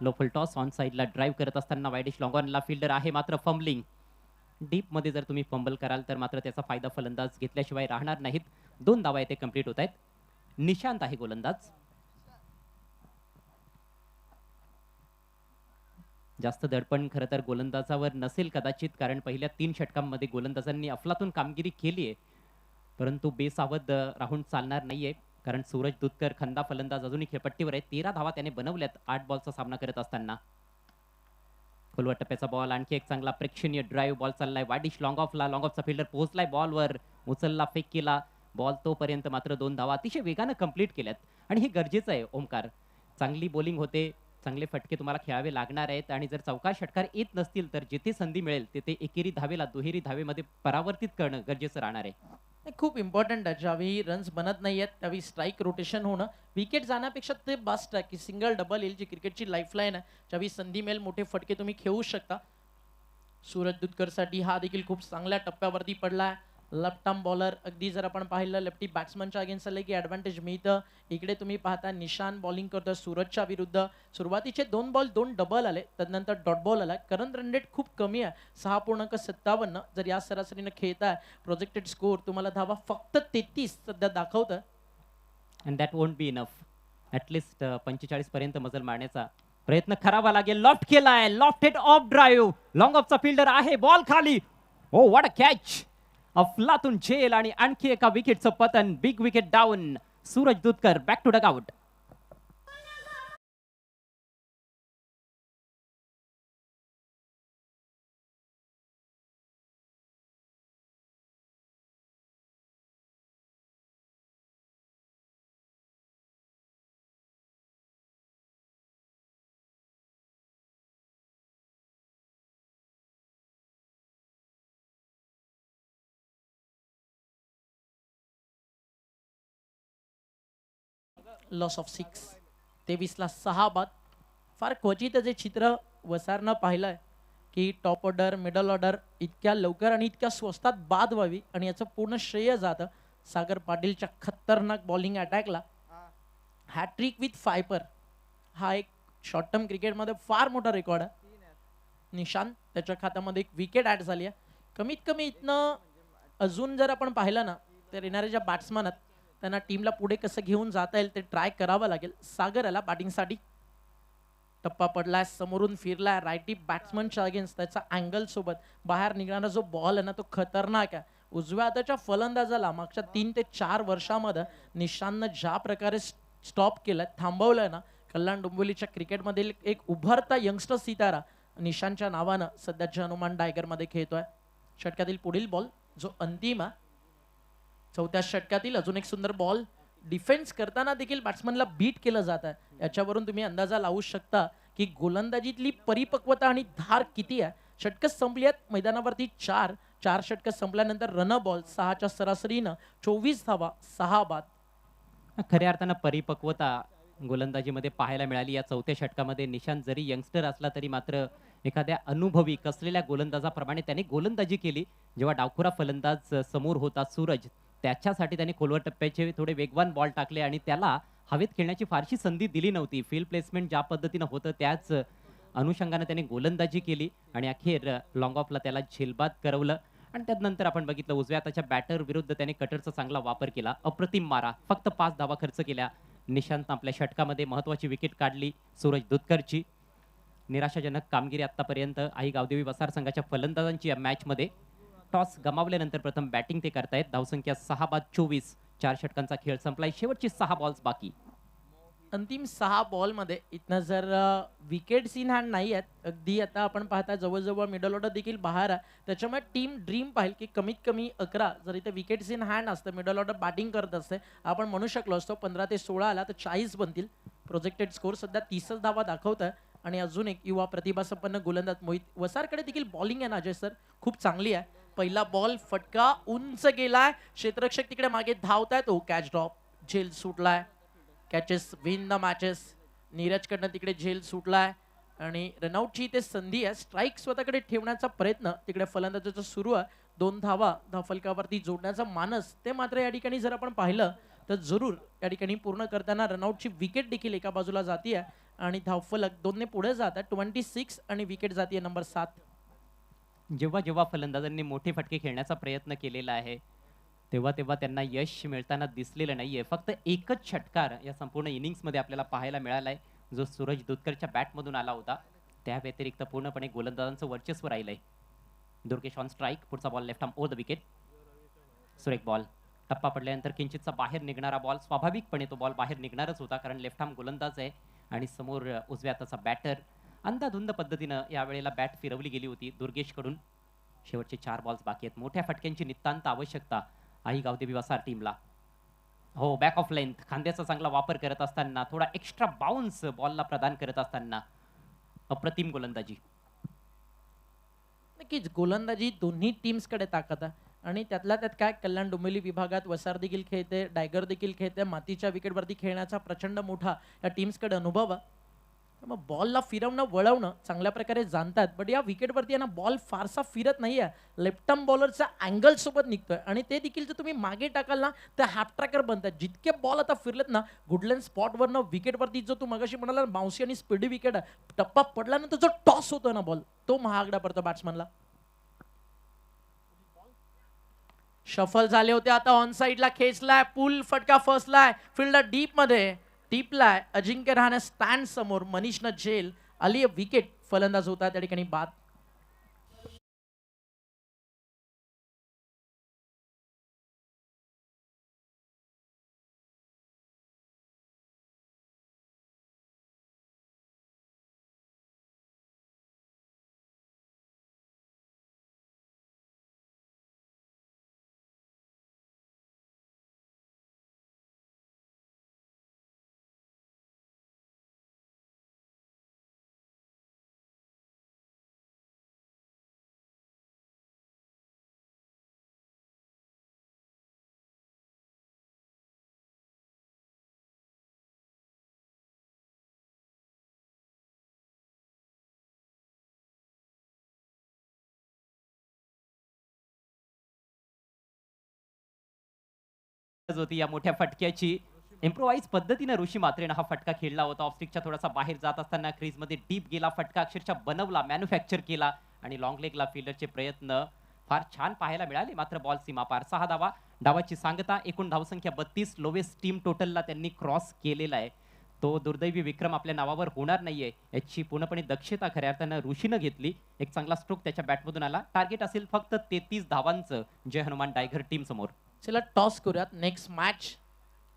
लोफल टॉस ऑन साइडला ड्राईव्ह करत असताना वायडिश लॉंगॉनला फिल्डर आहे मात्र फंबलिंग. डीप मध्ये जर तुम्ही फंबल कराल तर मात्र त्याचा फायदा फलंदाज घेतल्याशिवाय राहणार नाहीत. 2 धावा येथे कंप्लीट होत आहेत. निशांत आहे गोलंदाज. जास्त दडपण खरं तर गोलंदाजावर नसेल कदाचित, कारण पहिल्या 3 षटकांमध्ये गोलंदाजांनी अफलातून कामगिरी केली आहे, परंतु बेसावध राहून चालणार नाहीये कारण सूरज दुधकर खंदा फलंदाज अजूनही खेळपट्टीवर आहे. 13 धावा त्याने बनवल्यात 8 बॉलचा सामना करत असताना. खोलवर टप्प्याचा बॉल, आणखी एक चांगला प्रेक्षणीय ड्राईव्ह बॉल चाललाय वाडिश लॉंग ऑफचा फिल्डर पोहोचलाय बॉलवर, उचलला, फेक केला बॉल, तोपर्यंत मात्र 2 धावा अतिशय वेगानं कंप्लीट केल्यात आणि हे गरजेचं आहे. ओमकार चांगली बॉलिंग होते, चांगले फटके तुम्हाला खेळावे लागणार आहेत आणि जर चौकार षटकार येत नसतील तर जिथे संधी मिळेल तिथे एकेरी धावेला दुहेरी धावेमध्ये परावर्तित करणं गरजेचं राहणार आहे. हे खूप इम्पॉर्टंट आहे. ज्यावेळी रन्स बनत नाहीयेत त्यावेळी स्ट्राईक रोटेशन होणं, विकेट जाण्यापेक्षा ते बेस्ट आहे की सिंगल डबल येईल, जी क्रिकेटची लाईफलाईन आहे. ज्यावेळी संधी मिळेल मोठे फटके तुम्ही खेळू शकता. सूरज दुधकरसाठी हा देखील खूप चांगल्या टप्प्यावरती पडला आहे. लेफ्ट आर्म बॉलर, अगदी जर आपण पाहिलं लेफ्टी बॅट्समनच्या अगेन्स्ट आले की ॲडव्हान्टेज मिळतं. इकडे तुम्ही पाहता निशान बॉलिंग करतोय सूरजच्या विरुद्ध. सुरुवातीचे 2 बॉल 2 डबल आले, त्यानंतर डॉट बॉल आला. करंट रन रेट खूप कमी आहे, 6.57. जर या सरासरीनं खेळताय प्रोजेक्टेड स्कोर तुम्हाला धावा फक्त 33 सध्या दाखवतं. And that won't be enough. At least 45 पर्यंत मजल मारण्याचा प्रयत्न करावा लागेल. लॉफ्ट केलाय, loft head off drive, long ऑफचा फिल्डर आहे, बॉल खाली. Oh what a catch. अफलातून झेल आणि आणखी एका विकेटचं पतन. Big wicket down. Suraj Dudhkar back to dugout. Loss of 6. 23ला 6 बाद. फार क्वचित जे चित्र वसारनं पाहिलंय की टॉप ऑर्डर मिडल ऑर्डर इतक्या लवकर आणि इतक्या स्वस्तात बाद व्हावी, आणि याचं पूर्ण श्रेय जातं सागर पाटीलच्या खतरनाक बॉलिंग अटॅकला. हॅट्रिक विथ फायपर हा एक शॉर्ट टर्म क्रिकेटमध्ये फार मोठा रेकॉर्ड आहे. निशांत त्याच्या खात्यामध्ये एक विकेट ॲड झाली आहे. कमीत कमी इथनं अजून जर आपण पाहिलं ना तर येणाऱ्या ज्या बॅट्समन आहेत त्यांना टीमला पुढे कसं घेऊन जाता येईल ते ट्राय करावं लागेल. सागर आला बॅटिंगसाठी. टप्पा पडलाय, समोरून फिरलाय, रायटी बॅट्समनच्या अगेन्स्ट. त्याचा अँगल सोबत बाहेर निघणारा जो बॉल आहे ना तो खतरनाक आहे. उजव्या हाताच्या फलंदाजाला मागच्या 3 ते 4 वर्षामध्ये निशांतनं ज्या प्रकारे स्टॉप केलंय, थांबवलंय ना, कल्याण डोंबिवलीच्या क्रिकेटमधील एक उभरता यंगस्टर सितारा निशांतच्या नावानं सध्याच्या हनुमान टायगरमध्ये खेळतोय. षटकातील पुढील बॉल जो अंतिम आहे. 4थ्या षटकातील अजून एक सुंदर बॉल. डिफेन्स करताना देखील बॅट्समनला बीट केलं जात आहे. याच्यावरून तुम्ही अंदाजा लावू शकता की गोलंदाजीतली परिपक्वता आणि धार किती आहे. षटकं संपली आहेत मैदानावरती 4 षटकं संपल्यानंतर रन बॉल 6च्या सरासरीनं 24 धावा 6 बाद. खऱ्या अर्थानं परिपक्वता गोलंदाजीमध्ये पाहायला मिळाली या 4थ्या षटकामध्ये. निशांत जरी यंगस्टर असला तरी मात्र एखाद्या अनुभवी कसलेल्या गोलंदाजाप्रमाणे त्याने गोलंदाजी केली. जेव्हा डावखुरा फलंदाज समोर होता सूरज, त्याच्यासाठी त्याने खोलवर टप्प्याचे थोडे वेगवान बॉल टाकले आणि त्याला हवेत खेळण्याची फारशी संधी दिली नव्हती. फील्ड प्लेसमेंट ज्या पद्धतीनं होतं त्याच अनुषंगाने त्याने गोलंदाजी केली आणि अखेर लॉंग ऑफला त्याला झेलबाद करवलं. आणि त्यानंतर आपण बघितलं उजव्या हाताच्या बॅटर विरुद्ध त्याने कटरचा चांगला वापर केला. अप्रतिम मारा. फक्त 5 धावा खर्च केल्या. निशांत आपल्या षटकामध्ये महत्वाची विकेट काढली सूरज दुधकरची. निराशाजनक कामगिरी आतापर्यंत आई गावदेवी वसार संघाच्या फलंदाजांची या मॅचमध्ये. टॉस गमावल्यानंतर प्रथम बॅटिंग ते करतायत. धावसंख्या 6 बाद 24. 4 षटकांचा खेळ संपलाय. शेवटची 6 बॉल्स बाकी. अंतिम 6 बॉलमध्ये इथनं जर विकेट्स इन हँड नाही आहेत, अगदी आता आपण पाहता जवळजवळ मिडल ऑर्डर देखील बाहेर आहे. त्याच्यामुळे टीम ड्रीम पाहिजे की कमीत कमी 11 जर इथे विकेट्स इन हँड असतं, मिडल ऑर्डर बॅटिंग करत असते, आपण म्हणू शकलो असतो 15 ते 16 आला तर 40 बनतील. प्रोजेक्टेड स्कोर सध्या 30च धावा दाखवत आहे. आणि अजून एक युवा प्रतिभासंपन्न गोलंदाज मोहित वसारकडे देखील बॉलिंग आहे ना अजय सर, खूप चांगली आहे. पहिला बॉल फटका उंच गेलाय, क्षेत्ररक्षक तिकडे मागे धावतायत. ओ कॅच ड्रॉप, झेल सुटलाय. Catches win the matches. नीरजकडनं तिकडे झेल सुटलाय आणि रनआउटची इथे संधी आहे. स्ट्राईक स्वतःकडे ठेवण्याचा प्रयत्न तिकडे फलंदाजाचा सुरू आहे. 2 धावा धावफलकावरती जोडण्याचा मानस ते मात्र या ठिकाणी जर आपण पाहिलं तर जरूर या ठिकाणी पूर्ण करताना रनआउटची विकेट देखील एका बाजूला जाते आणि धावफलक 2 ने पुढे जात आहे. 26 आणि विकेट जाते नंबर 7. जेव्हा जेव्हा फलंदाजांनी मोठे फटके खेळण्याचा प्रयत्न केलेला आहे तेव्हा त्यांना यश मिळताना दिसलेलं नाहीये. फक्त एकच षटकार या संपूर्ण इनिंग्समध्ये आपल्याला पाहायला मिळालाय जो सूरज दुधकरच्या बॅटमधून आला होता. त्या व्यतिरिक्त पूर्णपणे गोलंदाजांचं वर्चस्व राहिलंय. Durgesh on strike. पुढचा ball left arm over the wicket. सुरेख बॉल. टप्पा पडल्यानंतर किंचितचा बाहेर निघणारा बॉल. स्वाभाविकपणे तो बॉल बाहेर निघणारच होता कारण लेफ्ट आर्म गोलंदाज आहे आणि समोर उजव्या हाताचा बॅटर. अंधाधुंद पद्धतीनं यावेळेला बॅट फिरवली गेली होती दुर्गेशकडून. शेवटचे 4 बॉल्स बाकी आहेत. मोठ्या फटक्यांची नितांत आवश्यकता आई गावदेवी वसार टीमला. हो, बॅक ऑफ लेंथ खांद्याचा चांगला वापर करत असताना थोडा एक्स्ट्रा बाउन्स बॉलला प्रदान करत असताना अप्रतिम गोलंदाजी. नक्कीच गोलंदाजी दोन्ही टीम्सकडे ताकद आहे आणि त्यातल्या त्यात काय कल्याण डोंबिवली विभागात वसार देखील खेळते, डायगर देखील खेळते, मातीच्या विकेटवरती खेळण्याचा प्रचंड मोठा या टीम्सकडे अनुभव आहे. तर मग बॉलला फिरवणं वळवणं चांगल्या प्रकारे जाणतात, बट या विकेटवरती ना बॉल फारसा फिरत नाहीये. लेफ्ट आर्म बॉलरचा अँगल सोबत निघतोय आणि ते देखील जर तुम्ही मागे टाकाल ना तर हाफ ट्रॅकर बनतात. जितके बॉल आता फिरलेत ना गुडलँड स्पॉटवरनं विकेटवरती जो तू मगाशी म्हणाला बाउन्सी आणि स्पीडी विकेट आहे, टप्पा पडल्यानंतर जो टॉस होतोय ना बॉल तो महागडा पडतो बॅट्समनला. शफल झाले होते आता ऑन साइडला खेचलाय, पुल फटका फसलाय, फिल्डर डीप मध्ये टिपलाय, अजिंक्य रहाणे स्टँड समोर, मनीषनं झेल आली विकेट. फलंदाज होता त्या ठिकाणी बाद. होती या मोठ्या फटक्याची. इम्प्रोवाइज पद्धतीने ऋषी मात्रेनं हा फटका खेळला होता. ऑफस्टिकच्या थोडासा बाहेर जात असताना क्रीजमध्ये डीप गेला फटका, अक्षरशः बनवला, मॅन्युफॅक्चर केला आणि लॉंग लेगला फिल्डरचे प्रयत्न फार छान पाहायला मिळाले. मात्र बॉल सीमा पार. 6 धावा डावाची सांगता. एकूण धावसंख्या 32. लोवेस्ट टीम टोटलला त्यांनी क्रॉस केलेला आहे. तो दुर्दैवी विक्रम आपल्या नावावर होणार नाहीये याची पूर्णपणे दक्षता खऱ्या अर्थानं ऋषीनं घेतली. एक चांगला स्ट्रोक त्याच्या बॅटमधून आला. टार्गेट असेल फक्त 33 धावांचं जय हनुमान डायगर टीम समोर. चला टॉस करूयात. नेक्स्ट मॅच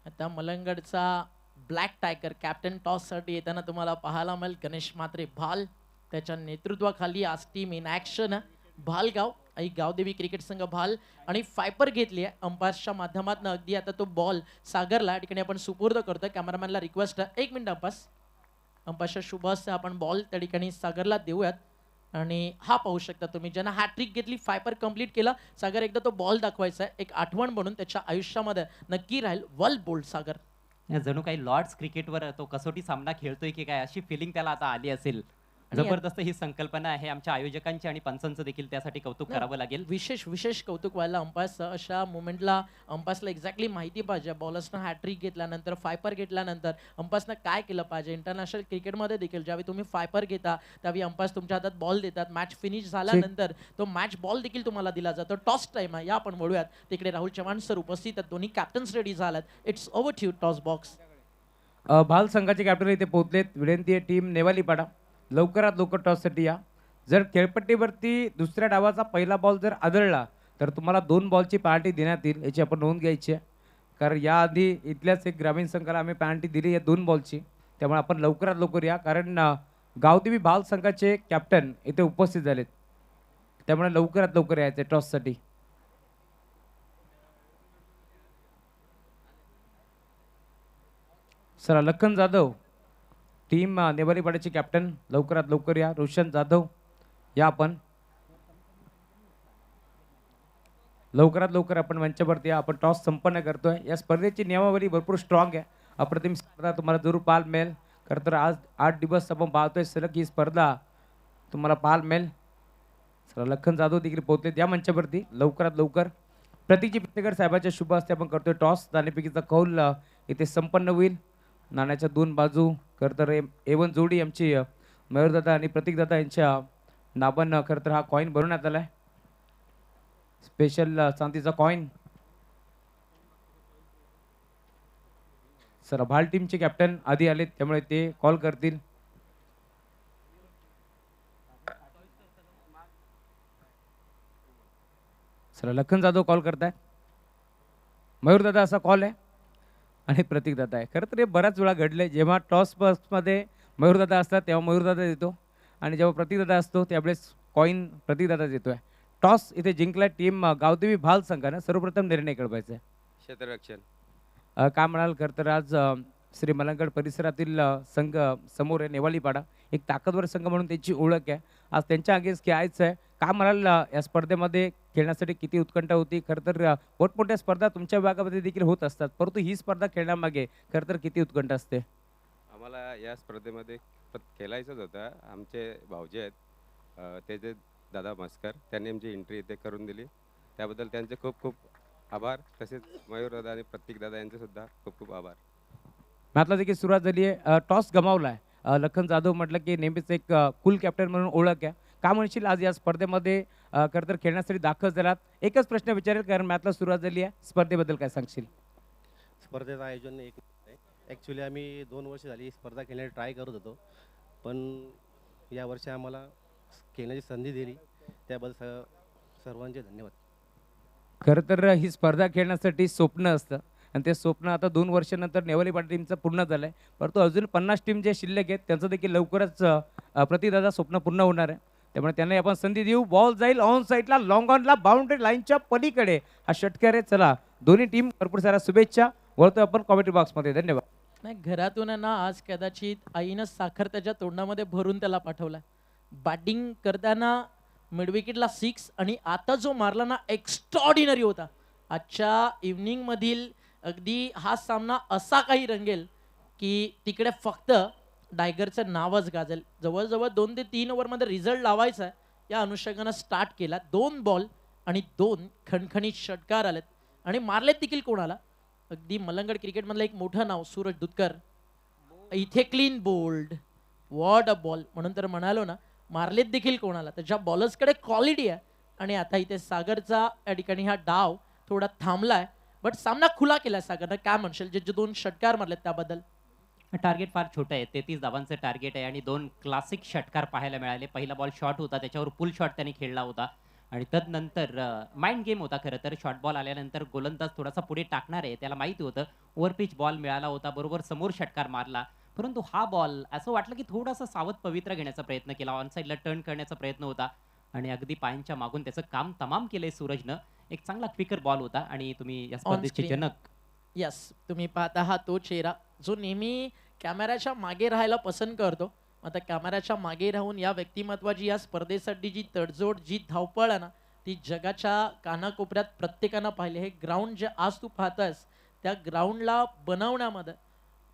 आता मलंगडचा ब्लॅक टायगर कॅप्टन टॉससाठी येताना तुम्हाला पाहायला मिळेल. गणेश म्हात्रे भाल त्याच्या नेतृत्वाखाली आज टीम इन ॲक्शन. भालगाव आई गावदेवी क्रिकेट संघ भाल आणि फायपर घेतली आहे अंपायर्सच्या माध्यमातून. अगदी आता तो बॉल सागरला या ठिकाणी आपण सुपूर्द करतोय. कॅमेरामॅनला रिक्वेस्ट आहे 1 मिनिट अंपायर्सच्या शुभ हस्ते आपण बॉल त्या ठिकाणी सागरला देऊयात. आणि हा पाहू शकता तुम्ही ज्यांना हॅट्रिक घेतली, फायपर कंप्लीट केला. सागर एकदा तो बॉल दाखवायचा आहे, एक आठवण म्हणून त्याच्या आयुष्यामध्ये नक्की राहील. वेल बोल्ड सागर. जणू काही लॉर्ड्स क्रिकेटवर तो कसोटी सामना खेळतोय की काय अशी फिलिंग त्याला आता आली असेल. जबरदस्त ही संकल्पना आहे. आमच्या आयोजकांची आणि पंचांचं देखील त्यासाठी कौतुक करावं लागेल. विशेष कौतुक व्हायला अंपायर्सचं. अशा मुवमेंटला अंपायर्सला एक्झॅक्टली माहिती पाहिजे. बॉलर्सनं हॅट्रिक घेतल्यानंतर, फायपर घेतल्यानंतर अंपायर्सनं काय केलं पाहिजे. इंटरनॅशनल क्रिकेटमध्ये देखील ज्यावेळी तुम्ही फायपर घेता त्यावेळी अंपायर्स तुमच्या हातात बॉल देतात. मॅच फिनिश झाल्यानंतर तो मॅच बॉल देखील तुम्हाला दिला जातो. टॉस टाइम आहे. या आपण बोलूयात. तिकडे राहुल चव्हाण सर उपस्थित आहेत. दोन्ही कॅप्टन्स रेडी झाल्यात. It's over to toss box. भाल संघाचे कॅप्टन इथे पोहोचलेत. विनंती आहे टीम नेवालीपाडा लवकरात लवकर टॉससाठी या. जर खेळपट्टीवरती दुसऱ्या डावाचा पहिला बॉल जर आदळला तर तुम्हाला 2 बॉलची पॅनल्टी देण्यात येईल याची आपण नोंद घ्यायची आहे. कारण याआधी इथल्याच एक ग्रामीण संघाला आम्ही पॅनल्टी दिली आहे 2 बॉलची. त्यामुळे आपण लवकरात लवकर या. कारण गावदेवी भाल संघाचे कॅप्टन इथे उपस्थित झालेत. त्यामुळे लवकरात लवकर यायचे टॉससाठी. सर लखन जाधव टीम नेवारीपाड्याचे कॅप्टन लवकरात लवकर या. रोशन जाधव या आपण लवकरात लवकर आपण मंचावरती या. आपण टॉस संपन्न करतोय. या स्पर्धेची नियमावली भरपूर स्ट्रॉंग आहे. अप्रतिम स्पर्धा तुम्हाला जरूर पाहायला मिळेल. खरं तर आज 8 दिवस आपण पाहतोय सलग ही स्पर्धा तुम्हाला पाहायला मिळेल. सर लखन जाधव देखील पोहोचले या मंचावरती. लवकरात लवकर प्रतीकजी पितेकर साहेबांच्या शुभ हस्ते आपण करतोय टॉस. नाणेफेकीचा कौल इथे संपन्न होईल. नाण्याच्या 2 बाजू खरं तर A1 जोडी आमची मयूरदादा आणि प्रतीकदादा यांच्या नावानं खरं तर हा कॉईन बनवण्यात आला आहे. स्पेशल चांदीचा कॉईन. सर भाल टीमचे कॅप्टन आधी आलेत त्यामुळे ते कॉल करतील. सर लखन जाधव कॉल करताय. मयूरदादा असा कॉल आहे आणि प्रतीकदादा आहे. खरं तर हे बऱ्याच वेळा घडले. जेव्हा टॉस बॉक्समध्ये मयूरदादा असतात तेव्हा मयूरदादा देतो आणि जेव्हा प्रतीकदादा असतो त्यावेळेस कॉईन प्रतीकदादा देतोय. टॉस इथे जिंकला टीम गावदेवी भाल संघानं. सर्वप्रथम निर्णय कळवायचा आहे. क्षेत्ररक्षण काय म्हणाल खरं तर आज श्री मलंगड परिसरातील संघ समोर आहे नेवाळीपाडा, एक ताकदवर संघ म्हणून त्यांची ओळख आहे. आज त्यांच्या अगेन्स्ट खेळायचं आहे. काय म्हणाल या स्पर्धेमध्ये खेळण्यासाठी किती उत्कंठा होती? खरं तर मोठमोठ्या स्पर्धा तुमच्या भागामध्ये देखील होत असतात, परंतु ही स्पर्धा खेळण्यामागे खरं तर किती उत्कंठा असते? आम्हाला या स्पर्धेमध्ये खेळायचंच होतं. आमचे भाऊजे आहेत ते जे दादा मस्कर, त्यांनी आमची एंट्री इथे करून दिली, त्याबद्दल त्यांचे खूप खूप आभार. तसेच मयूर दादा आणि प्रतीक दादा यांचे सुद्धा खूप खूप आभार. मॅचला देखील सुरुवात झाली आहे. टॉस गमावला आहे. लखन जाधव म्हटलं की नेहमीच एक कूल कॅप्टन म्हणून ओळख आहे. का म्हणशील आज या स्पर्धेमध्ये खरं तर खेळण्यासाठी दाखल झालात? एकच प्रश्न विचारेल कारण मॅचला सुरुवात झाली आहे. स्पर्धेबद्दल काय सांगशील? स्पर्धेचं आयोजन एक आहे. ॲक्च्युली आम्ही 2 वर्ष झाली स्पर्धा खेळण्याची ट्राय करत होतो, पण यावर्षी आम्हाला खेळण्याची संधी दिली, त्याबद्दल सर्वांचे धन्यवाद. खरं तर ही स्पर्धा खेळण्यासाठी स्वप्न असतं आणि ते स्वप्न आता 2 वर्षानंतर नेवाली पाटील टीमचं पूर्ण झालं आहे, परंतु अजून 50 टीम जे शिल्लक आहेत त्यांचं देखील लवकरच प्रतिदादा स्वप्न पूर्ण होणार आहे. त्यामुळे त्यांना आपण संधी देऊ. बॉल जाईल ऑन साईडला, लॉंग ऑनला, बाउंड्री लाईनच्या पलीकडे हा षटकार आहे. चला दोन्ही टीम भरपूर साऱ्या शुभेच्छा. वळतो आपण कॉमेंट्री बॉक्समध्ये. धन्यवाद. नाही, घरातून आहे ना आज कदाचित आईनं साखर त्याच्या तोंडामध्ये भरून त्याला पाठवला. बॅटिंग करताना मिड विकेटला 6 आणि आता जो मारला ना एक्स्ट्रॉर्डिनरी होता. आजच्या इव्हनिंग मधील अगदी हा सामना असा काही रंगेल की तिकडे फक्त डायगरचं नावच गाजेल. जवळजवळ 2 ते 3 ओव्हरमध्ये रिझल्ट लावायचा आहे या अनुषंगानं स्टार्ट केला. 2 बॉल आणि 2 खणखणीत षटकार आलेत आणि मारलेत देखील कोणाला? अगदी मलंगड क्रिकेटमधलं एक मोठं नाव सूरज दुधकर. इथे clean bowled, what a ball म्हणून तर म्हणालो ना, मारलेत देखील कोणाला? त्याच्या बॉलर्सकडे क्वालिटी आहे. आणि आता इथे सागरचा या ठिकाणी हा डाव थोडा थांबलाय, बट सामना खुला केलाय सागरनं. काय म्हणशील जे 2 षटकार मारलेत त्याबद्दल? टार्गेट फार छोटं आहे, 33 धावांचं टार्गेट आहे आणि 2 क्लासिक षटकार पाहायला मिळाले. पहिला बॉल शॉट होता, त्याच्यावर पुल शॉट त्यांनी खेळला होता आणि तदनंतर माइंड गेम होता. खरं तर शॉर्ट बॉल आल्यानंतर गोलंदाज थोडासा पुढे टाकणार आहे, त्याला माहिती होतं. ओव्हरपिच बॉल मिळाला होता, बरोबर समोर षटकार मारला. परंतु हा बॉल असं वाटलं की थोडासा सावध पवित्र घेण्याचा प्रयत्न केला, ऑन साईडला टर्न करण्याचा प्रयत्न होता आणि अगदी पायांच्या मागून त्याचं काम तमाम केलंय सूरजनं. एक चांगला क्विकर बॉल होता आणि तुम्ही या स्पर्धेचे screen. जनक यस, तुम्ही पाहता हा तो चेहरा जो नेहमी कॅमेऱ्याच्या मागे राहायला पसंत करतो. आता कॅमेऱ्याच्या मागे राहून या व्यक्तिमत्वाची या स्पर्धेसाठी जी तडजोड, जी धावपळ आहे ना, ती जगाच्या कानाकोपऱ्यात प्रत्येकानं पाहिले. हे ग्राउंड जे आज तू पाहतास त्या ग्राउंडला बनवण्यामध्ये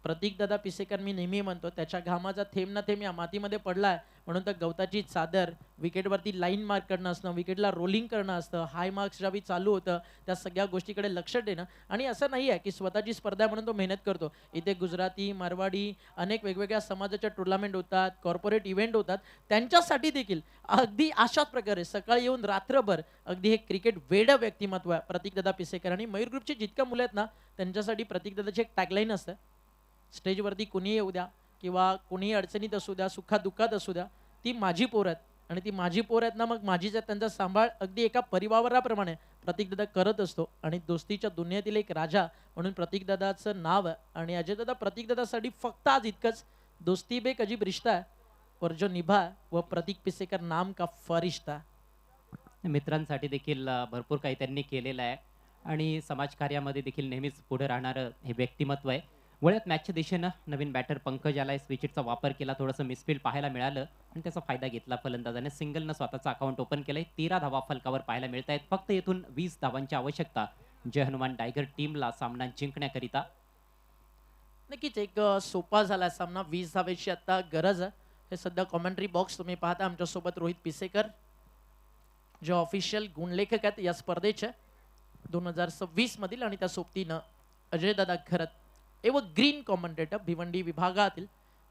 प्रतीकदादा पिसेकर मी नेहमी म्हणतो त्याच्या घामाचा थेंब ना थेंब या मातीमध्ये पडलाय. म्हणून तर गवताची चादर, विकेटवरती लाईन मार्क करणं असणं, विकेटला रोलिंग करणं असतं, हाय मार्क्स ज्यावेळी चालू होतं त्या सगळ्या गोष्टीकडे लक्ष देणं. आणि असं नाही आहे की स्वतःची स्पर्धा म्हणून तो मेहनत करतो. इथे गुजराती, मारवाडी अनेक वेगवेगळ्या समाजाच्या टुर्नामेंट होतात, कॉर्पोरेट इव्हेंट होतात, त्यांच्यासाठी देखील अगदी अशाच प्रकारे सकाळी येऊन रात्रभर अगदी हे क्रिकेट वेड व्यक्तिमत्व आहे प्रतीकदादा पिसेकर. आणि मयूर ग्रुपची जितक्या मुलं आहेत ना त्यांच्यासाठी प्रतीकदादाची एक टॅगलाईन असते, स्टेजवरती कुणीही येऊ द्या किंवा कुणीही अडचणीत असू द्या, सुखात दुःखात असू द्या, ती माझी पोर आहेत आणि ती माझी पोर आहेत ना, मग माझीच आहेत. त्यांचा सांभाळ अगदी एका परिवाराप्रमाणे प्रतीकदादा करत असतो. आणि दोस्तीच्या दुनियेतील एक राजा म्हणून प्रतीकदादाचं नाव आहे. आणि अजयदादा प्रतीकदादासाठी फक्त आज इतकंच, दोस्ती बे अजीब रिश्ता है और जो निभा व प्रतीक पिसेकर नाम का फरिश्ता. मित्रांसाठी देखील भरपूर काही त्यांनी केलेलं आहे आणि समाजकार्यामध्ये देखील नेहमीच पुढे राहणारं हे व्यक्तिमत्व आहे. वळत मॅचच्या दिशेनं नवीन बॅटर पंकज आलाय, स्विचचा वापर केला, थोडंसं मिसफील्ड पाहायला मिळालं आणि त्याचा फायदा घेतला फलंदाजाने. सिंगलनं स्वतःचं अकाउंट ओपन केलंय. 13 धावा फलकावर पाहायला मिळत आहेत. फक्त येथून 20 धावांची आवश्यकता जय हनुमान टायगर टीमला सामना जिंकण्याकरिता. नक्कीच एक सोपा झाला सामना. 20 धावेची आता गरज आहे. हे सध्या कॉमेंट्री बॉक्स तुम्ही पाहता. आमच्यासोबत रोहित पिसेकर जे ऑफिशियल गुणलेखक आहेत या स्पर्धेचे 2026 मधील, आणि त्या सोबतीनं अजयदादा खरत ग्रीन कॉमेंटेटर भिवंडी विभागातील.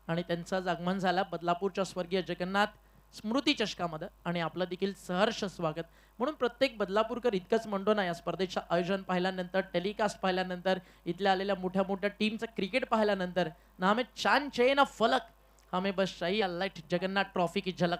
आणि त्यांचं आज आगमन झालं बदलापूरच्या स्वर्गीय जगन्नाथ स्मृती चषकामध्ये आणि आपलं देखील सहर्ष स्वागत. म्हणून प्रत्येक बदलापूरकर इतकंच म्हणतो ना, या स्पर्धेचं आयोजन पाहिल्यानंतर, टेलिकास्ट पाहिल्यानंतर, इथल्या आलेल्या मोठ्या मोठ्या टीमचं क्रिकेट पाहिल्यानंतर ना हमें चांद चाहिए ना फलक, हमें बस चाहिए अल्लाह जगन्नाथ ट्रॉफी की झलक.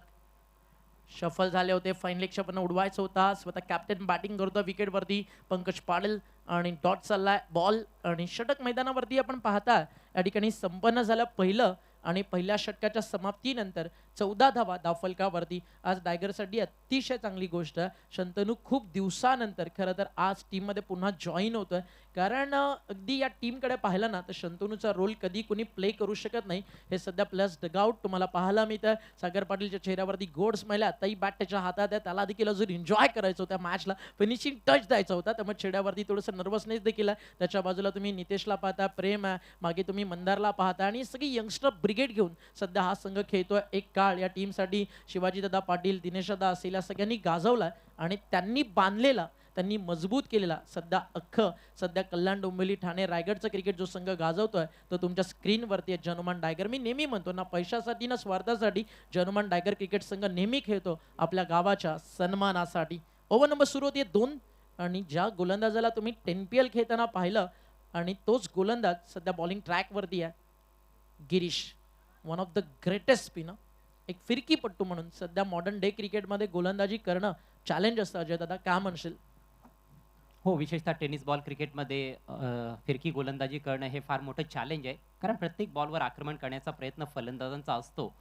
शफल झाले होते, फाईन लेगच्या पण उडवायचं होता. स्वतः कॅप्टन बॅटिंग करतो विकेटवरती पंकज पाटील आणि डॉट चाललाय बॉल आणि षटक मैदानावरती आपण पाहता या ठिकाणी संपन्न झालं पहिलं. आणि पहिल्या षटकाच्या समाप्तीनंतर 14 धावा धावफलकावरती. आज डायगरसाठी अतिशय चांगली गोष्ट आहे. शंतनू खूप दिवसानंतर खरं तर आज टीममध्ये पुन्हा जॉईन होतोय, कारण अगदी या टीमकडे पाहिलं ना तर शंतनूचा रोल कधी कुणी प्ले करू शकत नाही. हे सध्या प्लस डगआउट तुम्हाला पाहायला मिळतं. सागर पाटीलच्या चेहऱ्यावरती गोड स्माईल आहे. आताही बॅट त्याच्या हातात आहे. त्याला देखील अजून एन्जॉय करायचं होतं मॅचला, फिनिशिंग टच द्यायचा होता. त्यामुळे चेहऱ्यावरती थोडंसं नर्वसनेस देखील आहे. त्याच्या बाजूला तुम्ही नितेशला पाहता, प्रेम आहे, मागे तुम्ही मंदारला पाहता आणि सगळी यंगस्टर ब्रिगेड घेऊन सध्या हा संघ खेळतोय. एक काळ या टीमसाठी शिवाजीदादा पाटील, दिनेशदादा असेल या सगळ्यांनी गाजवलाय आणि त्यांनी बांधलेला, त्यांनी मजबूत केलेला सध्या कल्याण, डोंबिवली, ठाणे, रायगडचं क्रिकेट जो संघ गाजवतोय तो तुमच्या स्क्रीनवरती आहे, जनुमान डायगर. मी नेहमी म्हणतो ना, पैशासाठी ना स्वार्थासाठी जनुमान डायगर क्रिकेट संघ नेहमी खेळतो आपल्या गावाच्या सन्मानासाठी. ओव्हर नंबर सुरू होते 2 आणि ज्या गोलंदाजाला तुम्ही 10PL खेळताना पाहिलं आणि तोच गोलंदाज सध्या बॉलिंग ट्रॅकवरती आहे, Girish, one of the greatest spinner, एक फिरकीपट्टू म्हणून सध्या मॉडर्न डे क्रिकेटमध्ये गोलंदाजी करणं चॅलेंज असतं. अजय दादा काय म्हणशील? हो, विशेषतः टेनिस बॉल क्रिकेटमध्ये फिरकी गोलंदाजी करणं हे फार मोठं चॅलेंज आहे, कारण प्रत्येक बॉलवर आक्रमण करण्याचा प्रयत्न फलंदाजांचा असतो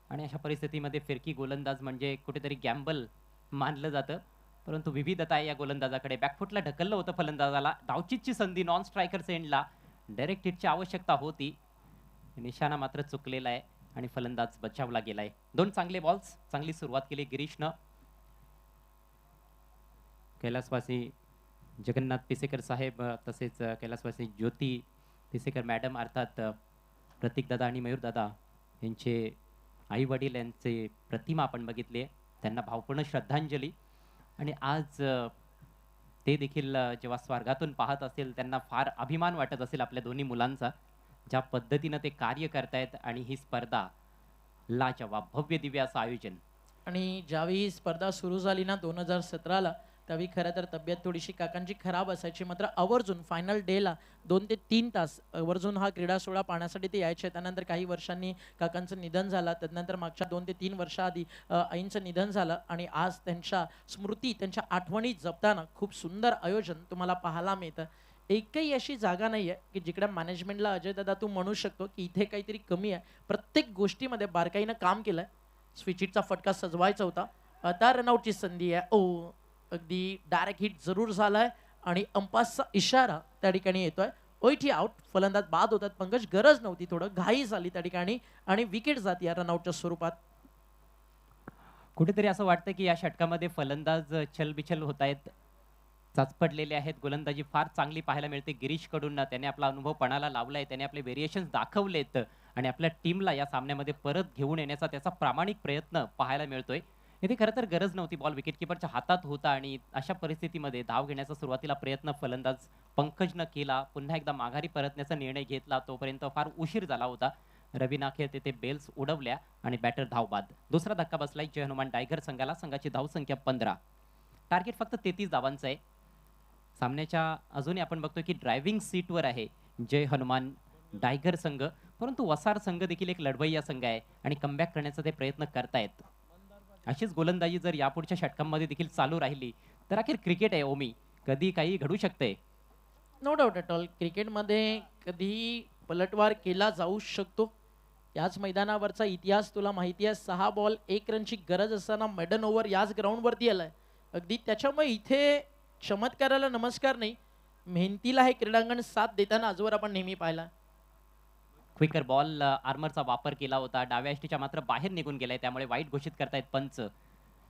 आणि अशा परिस्थितीमध्ये फिरकी गोलंदाज म्हणजे कुठेतरी गॅम्बल मानलं जातं. परंतु विविधता आहे या गोलंदाजाकडे. बॅकफुटला ढकललं होतं फलंदाजाला, डावचीची संधी नॉन स्ट्रायकर एंडला, डायरेक्ट हिटची आवश्यकता होती, निशाणा मात्र चुकलेला आहे आणि फलंदाज बचावला गेलाय. 2 चांगले बॉल्स, चांगली सुरुवात केली गिरीशनं. कैलासवासी जगन्नाथ पिसेकर साहेब, तसेच कैलासवासी ज्योती पिसेकर मॅडम, अर्थात प्रतीकदादा आणि मयूरदादा यांचे आई वडील यांचे प्रतिमा आपण बघितली आहे, त्यांना भावपूर्ण श्रद्धांजली. आणि आज ते देखील जेव्हा स्वर्गातून पाहत असेल त्यांना फार अभिमान वाटत असेल आपल्या दोन्ही मुलांचा, ज्या पद्धतीनं ते कार्य करतायत. आणि ही स्पर्धा लाजवाब, भव्य दिव्य असं आयोजन. आणि ज्यावेळी ही स्पर्धा सुरू झाली ना 2017ला, त्यावेळी खरं तर तब्येत थोडीशी काकांची खराब असायची, मात्र आवर्जून फायनल डेला 2 ते 3 तास आवर्जून हा क्रीडा सोहळा पाहण्यासाठी ते यायचे. त्यानंतर काही वर्षांनी काकांचं निधन झालं, त्यानंतर मागच्या 2 ते 3 वर्षाआधी आईंचं निधन झालं आणि आज त्यांच्या स्मृती, त्यांच्या आठवणी जपताना खूप सुंदर आयोजन तुम्हाला पाहायला मिळतं. एकही अशी जागा नाही आहे की जिकडे मॅनेजमेंटला अजय दादा तू म्हणू शकतो की इथे काहीतरी कमी आहे. प्रत्येक गोष्टीमध्ये बारकाईनं काम केलंय. स्विचिटचा फटका सजवायचा होता, आता रनआउटची संधी आहे. ओ, अगदी डायरेक्ट हिट जरूर झालाय आणि अंपासचा इशारा त्या ठिकाणी येतोय. ओईटी आउट, फलंदाज बाद होतात. पंकज, गरज नव्हती, थोडं घाई झाली त्या ठिकाणी आणि विकेट जाते या रनआउटच्या स्वरूपात. कुठेतरी असं वाटतं की या षटकामध्ये फलंदाज छलबिछल होत आहेत, चाचपडलेले आहेत. गोलंदाजी फार चांगली पाहायला मिळते गिरीशकडून. त्याने आपला अनुभव पणाला लावलाय, त्याने आपले व्हेरिएशन्स दाखवलेत आणि आपल्या टीमला या सामन्यामध्ये परत घेऊन येण्याचा त्याचा प्रामाणिक प्रयत्न पाहायला मिळतोय. इथे खरं तर गरज नव्हती, बॉल विकेटकीपरच्या हातात होता आणि अशा परिस्थितीमध्ये धाव घेण्याचा सुरुवातीला प्रयत्न फलंदाज पंकजनं केला. पुन्हा एकदा माघारी परतण्याचा निर्णय घेतला, तोपर्यंत फार उशीर झाला होता. रवी नाखे तेथे बेल्स उडवल्या आणि बॅटर धावबाद. दुसरा धक्का बसलाय जय हनुमान टायगर संघाला. संघाची धावसंख्या 15, टार्गेट फक्त 33 धावांचं आहे. सामन्याच्या अजूनही आपण बघतोय की ड्रायव्हिंग सीटवर आहे जय हनुमान टायगर संघ, परंतु वसार संघ देखील एक लढवय्या संघ आहे आणि कमबॅक करण्याचा ते प्रयत्न करतायत. अशीच गोलंदाजी जर यापुढच्या षटकांमध्ये देखील चालू राहिली तर अखेर क्रिकेट आहे ओमी, कधी काही घडू शकते. नो डाऊट ॲट ऑल, क्रिकेटमध्ये कधी पलटवार केला जाऊ शकतो. याच मैदानावरचा इतिहास तुला माहिती आहे. 6 बॉल 1 रनची गरज असताना मेडन ओव्हर याच ग्राउंडवरती आलाय. अगदी त्याच्यामुळे इथे चमत्काराला नमस्कार नाही, मेहनतीला हे क्रीडांगण साथ देताना आजवर आपण नेहमी पाहिला. क्विकर बॉल आर्मरचा वापर केला होता, डाव्या यष्टीच्या मात्र बाहेर निघून गेलाय, त्यामुळे वाईट घोषित करतायत पंच.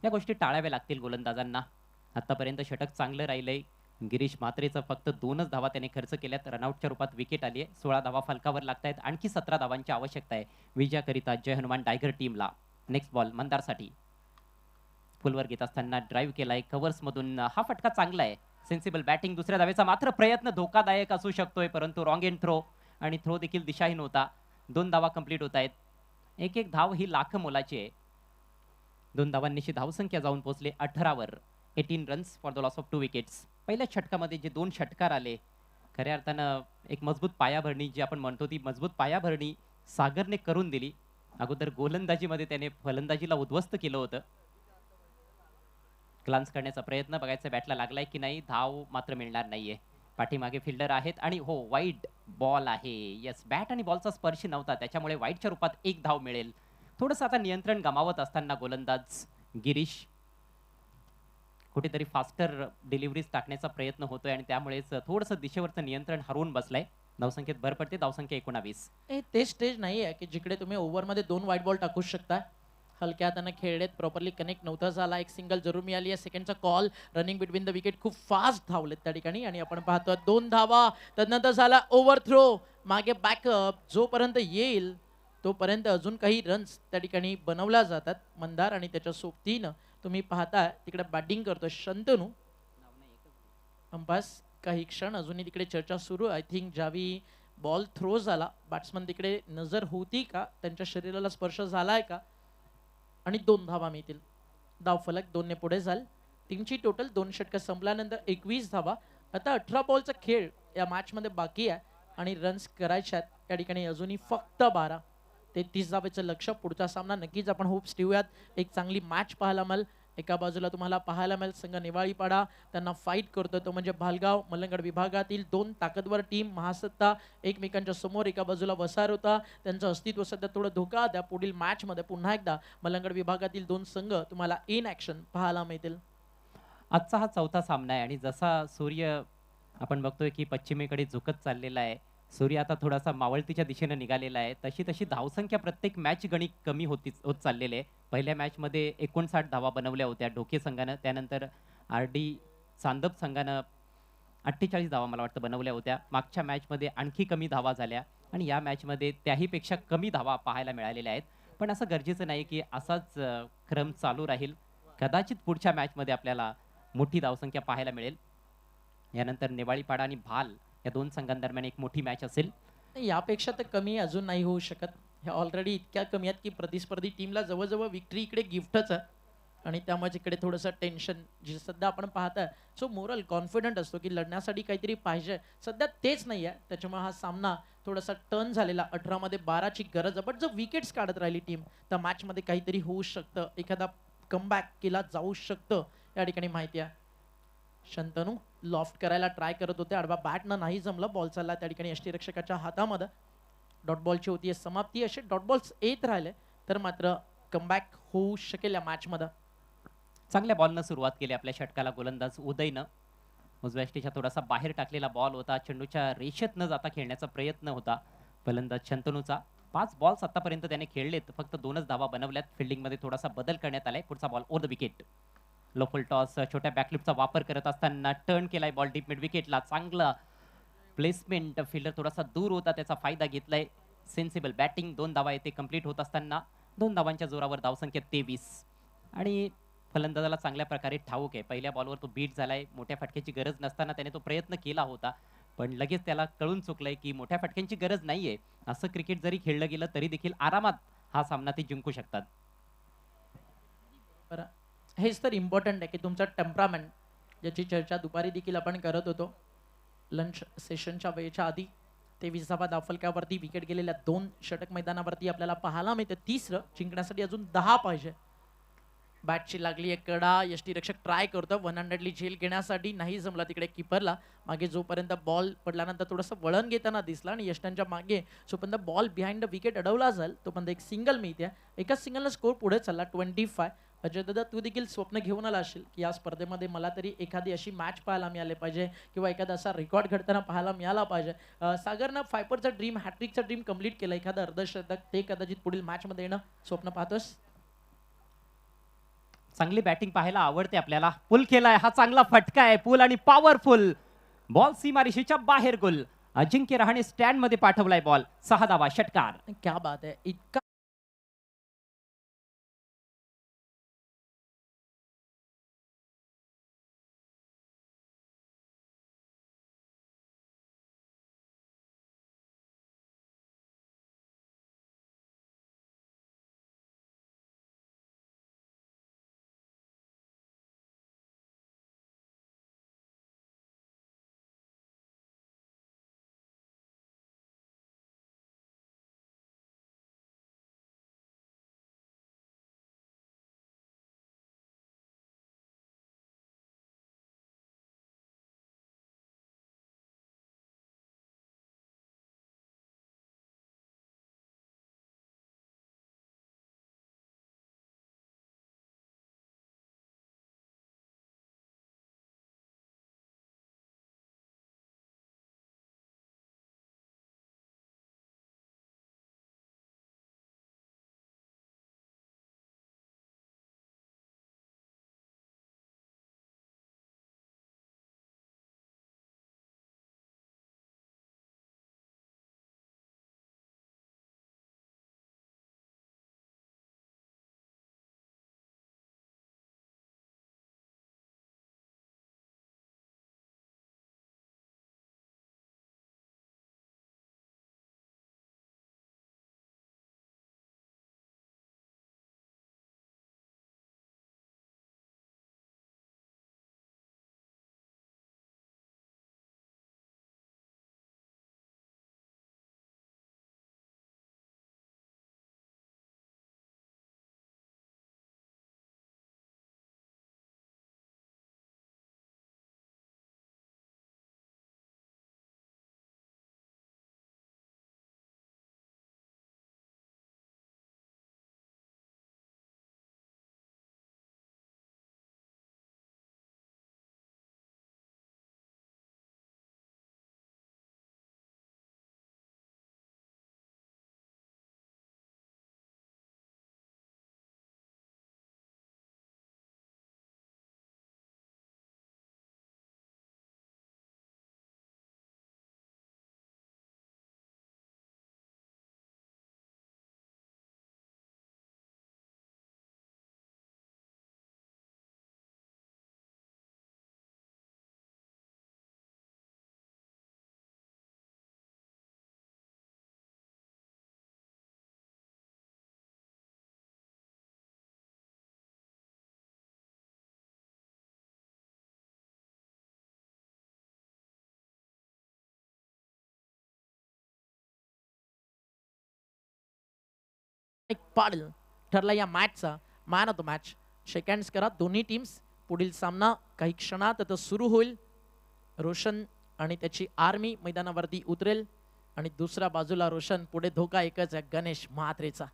या गोष्टी टाळाव्या लागतील गोलंदाजांना. आतापर्यंत षटक चांगलं राहिलंय. गिरीश मात्रेचं फक्त 2च धावा त्याने खर्च केल्यात. रनआउटच्या रूपात विकेट आली आहे. 16 धावा फलकावर लागतायत. आणखी 17 धावांची आवश्यकता आहे विजयाकरिता जय हनुमान टायगर टीमला. नेक्स्ट बॉल मंदारसाठी. फुलवर घेत असताना ड्राईव्ह केलाय कव्हर्स मधून. हा फटका चांगला आहे, सेन्सिबल बॅटिंग. दुसऱ्या धावेचा मात्र प्रयत्न धोकादायक असू शकतोय, परंतु रॉंग एंड थ्रो आणि थ्रो देखील दिशाहीन होता. 2 धावा कंप्लीट होत आहेत. एक धाव ही लाख मोलाची आहे. 2 धावांनीशी धावसंख्या जाऊन पोहोचले 18वर. 18 runs for the loss of 2 wickets. पहिल्या षटकामध्ये जे 2 षटकार आले, खऱ्या अर्थानं एक मजबूत पायाभरणी जी आपण म्हणतो ती मजबूत पायाभरणी सागरने करून दिली. अगोदर गोलंदाजीमध्ये त्याने फलंदाजीला उद्ध्वस्त केलं होतं. ग्लान्स करण्याचा प्रयत्न, बघायचा बॅटला लागलाय की नाही. धाव मात्र मिळणार नाहीये. पाठीमागे फिल्डर आहेत आणि हो, वाईड बॉल आहे. यस, बॅट आणि बॉलचा स्पर्श नव्हता, त्याच्यामुळे वाईडच्या रूपात 1 धाव मिळेल. थोडंसं आता नियंत्रण गमावत असताना गोलंदाज गिरीश कुठेतरी फास्टर डिलिव्हरीज टाकण्याचा प्रयत्न होतोय आणि त्यामुळेच थोडंसं दिशेवरचं नियंत्रण हरवून बसलंय. धावसंख्येत भर पडते, धावसंख्या 19. ते स्टेज नाही आहे की जिकडे तुम्ही ओव्हरमध्ये 2 व्हाईट बॉल टाकू शकता. हलक्या हाताने खेळलेत, प्रॉपरली कनेक्ट नव्हता झाला. एक सिंगल जरूर मिळाली आहे. सेकंडचा call, running between the wicket, खूप फास्ट धावलेत त्या ठिकाणी आणि आपण पाहतोय 2 धावा. त्यानंतर झाला ओव्हर थ्रो, मागे बॅकअप. जोपर्यंत येईल तोपर्यंत अजून काही रन्स त्या ठिकाणी बनवल्या जातात. मंदार आणि त्याच्या सोबतीनं तुम्ही पाहताय तिकडे बॅटिंग करतोय शंतनू. अंपास काही क्षण अजूनही तिकडे चर्चा सुरू. आय थिंक ज्यावेळी बॉल थ्रो झाला बॅट्समन तिकडे नजर होती का, त्यांच्या शरीराला स्पर्श झालाय का, आणि 2 धावा मिळतील. धावफलक 2 ने पुढे जाल. 3ची टोटल 2 षटकं संपल्यानंतर 21 धावा. आता 18 बॉलचा खेळ या मॅच मध्ये बाकी आहे आणि रन्स करायच्यात त्या ठिकाणी अजूनही फक्त 12. 33 धावेचं लक्ष. पुढचा सामना नक्कीच आपण होप्स ठेवूयात एक चांगली मॅच पाहायला मिळेल. एका बाजूला तुम्हाला पाहायला मिळेल संघ निवाळीपाडा त्यांना फाईट करतो तो म्हणजे भालगाव. मलंगड विभागातील 2 ताकदवर टीम महासत्ता एकमेकांच्या समोर. एका बाजूला वसार होता, त्यांचं अस्तित्व सध्या थोडं धोका. त्या पुढील मॅच मध्ये पुन्हा एकदा मलंगड विभागातील 2 संघ तुम्हाला इन ऍक्शन पाहायला मिळतील. आजचा हा चौथा सामना आहे आणि जसा सूर्य आपण बघतोय की पश्चिमेकडे झुकत चाललेला आहे, सूर्य आता थोडासा मावळतीच्या दिशेने निघालेला आहे, तशी तशी धावसंख्या प्रत्येक मॅच गणित कमी होत चाललेली आहे. पहिल्या मॅचमध्ये 59 धावा बनवल्या होत्या ढोके संघानं, त्यानंतर RD चांदप संघानं 48 धावा मला वाटतं बनवल्या होत्या. मागच्या मॅचमध्ये आणखी कमी धावा झाल्या आणि या मॅचमध्ये त्याहीपेक्षा कमी धावा पाहायला मिळालेल्या आहेत. पण असं गरजेचं नाही की असाच क्रम चालू राहील. कदाचित पुढच्या मॅचमध्ये आपल्याला मोठी धावसंख्या पाहायला मिळेल. यानंतर नेवाळीपाडा आणि भाल या 2 संघांदरम्यान एक मोठी मॅच असेल. यापेक्षा तर कमी अजून नाही होऊ शकत. ह्या ऑलरेडी इतक्या कमी आहेत की प्रतिस्पर्धी टीमला जवळजवळ विक्ट्री इकडे गिफ्टच आहे आणि त्यामुळे इकडे थोडंसं टेन्शन जे सध्या आपण पाहताय. सो मोरल कॉन्फिडंट असतो की लढण्यासाठी काहीतरी पाहिजे, सध्या तेच नाही आहे. त्याच्यामुळे हा सामना थोडासा टर्न झालेला. 18 मध्ये 12ची गरज आहे, बट जर विकेट्स काढत राहिली टीम तर मॅचमध्ये काहीतरी होऊ शकतं, एखादा कमबॅक केला जाऊ शकतं या ठिकाणी माहिती आहे. शंतनू लॉफ्ट करायला ट्राय करत होते, आडवा बॅटनं नाही जमलं. बॉल चालला त्या ठिकाणी यष्टीरक्षकाच्या हातामध्ये. डॉट बॉलची होती समाप्ती. असे डॉट बॉल्स येत राहिले तर मात्र कमबॅक होऊ शकेल या मॅच मध्ये. चांगल्या बॉलनं सुरुवात केली आपल्या षटकाला गोलंदाज उदयनं. उजव्या यष्टीच्या थोडासा बाहेर टाकलेला बॉल होता, चेंडूच्या रेषेत न जाता खेळण्याचा प्रयत्न होता फलंदाज शंतनूचा. 5 बॉल्स आतापर्यंत त्याने खेळलेत, फक्त 2च धावा बनवल्यात. फिल्डिंगमध्ये थोडासा बदल करण्यात आलाय. पुढचा ball over the wicket. Low full toss, छोट्या बॅकलिपचा वापर करत असताना टर्न केलाय बॉल डीप मिड विकेटला. चांगला प्लेसमेंट, फिल्डर थोडासा दूर होता, त्याचा फायदा घेतलाय. Sensible batting. 2 धावा येथे कंप्लीट होत असताना 2 धावांच्या जोरावर धावसंख्या 23 आणि फलंदाजाला चांगल्या प्रकारे ठाऊक आहे पहिल्या बॉलवर तो बीट झालाय. मोठ्या फटक्याची गरज नसताना त्याने तो प्रयत्न केला होता, पण लगेच त्याला कळून चुकलंय की मोठ्या फटक्यांची गरज नाहीये. असं क्रिकेट जरी खेळलं गेलं तरी देखील आरामात हा सामना ते जिंकू शकतात. बरं, हेच तर इम्पॉर्टंट आहे की तुमचा टेम्परामेंट, ज्याची चर्चा दुपारी देखील आपण करत होतो लंच सेशनच्या वेळेच्या आधी. 23 धावा धावफलकावरती, विकेट गेलेल्या 2 षटक मैदानावरती आपल्याला पाहायला मिळतं. 3रं जिंकण्यासाठी अजून 10 पाहिजे. बॅटची लागली आहे कडा, यष्टीरक्षक ट्राय करतो 100ली झेल घेण्यासाठी, नाही जमला तिकडे किपरला. मागे जोपर्यंत बॉल पडल्यानंतर थोडंसं वळण घेताना दिसला आणि यष्टांच्या मागे जोपर्यंत बॉल बिहाइंड द विकेट अडवला जाईल तोपर्यंत एक सिंगल मिळते. एकाच सिंगलनं स्कोर पुढे चालला 25. अजय दादा, तू देखील स्वप्न घेऊन आला असेल की या स्पर्धेमध्ये मला तरी एखादी अशी मॅच पाहायला मिळाली पाहिजे किंवा एखादा असा रेकॉर्ड घडताना पाहायला मिळाला पाहिजे. सागरनं 5चा ड्रीम, हॅट्रिकचा ड्रीम कंप्लीट केला. एखादा अर्धशतक ते कदाचित पुढील मॅच मध्ये येणं स्वप्न पाहतोस? चांगली बॅटिंग पाहायला आवडते आपल्याला. पुल केलाय, हा चांगला फटका आहे. पुल आणि पॉवरफुल बॉल सीमारेषेच्या बाहेर गोल. अजिंक्य रहाणे स्टँड मध्ये पाठवलाय बॉल. 6 धावा, षटकार. क्या बात आहे. इतका एक पाटील ठरला या मॅचचा man of the match. Shake hands करा दोन्ही टीम्स. पुढील सामना काही क्षणात आता सुरू होईल. रोशन आणि त्याची आर्मी मैदानावरती उतरेल आणि दुसऱ्या बाजूला रोशन, पुढे धोका एकच आहे गणेश म्हात्रेचा.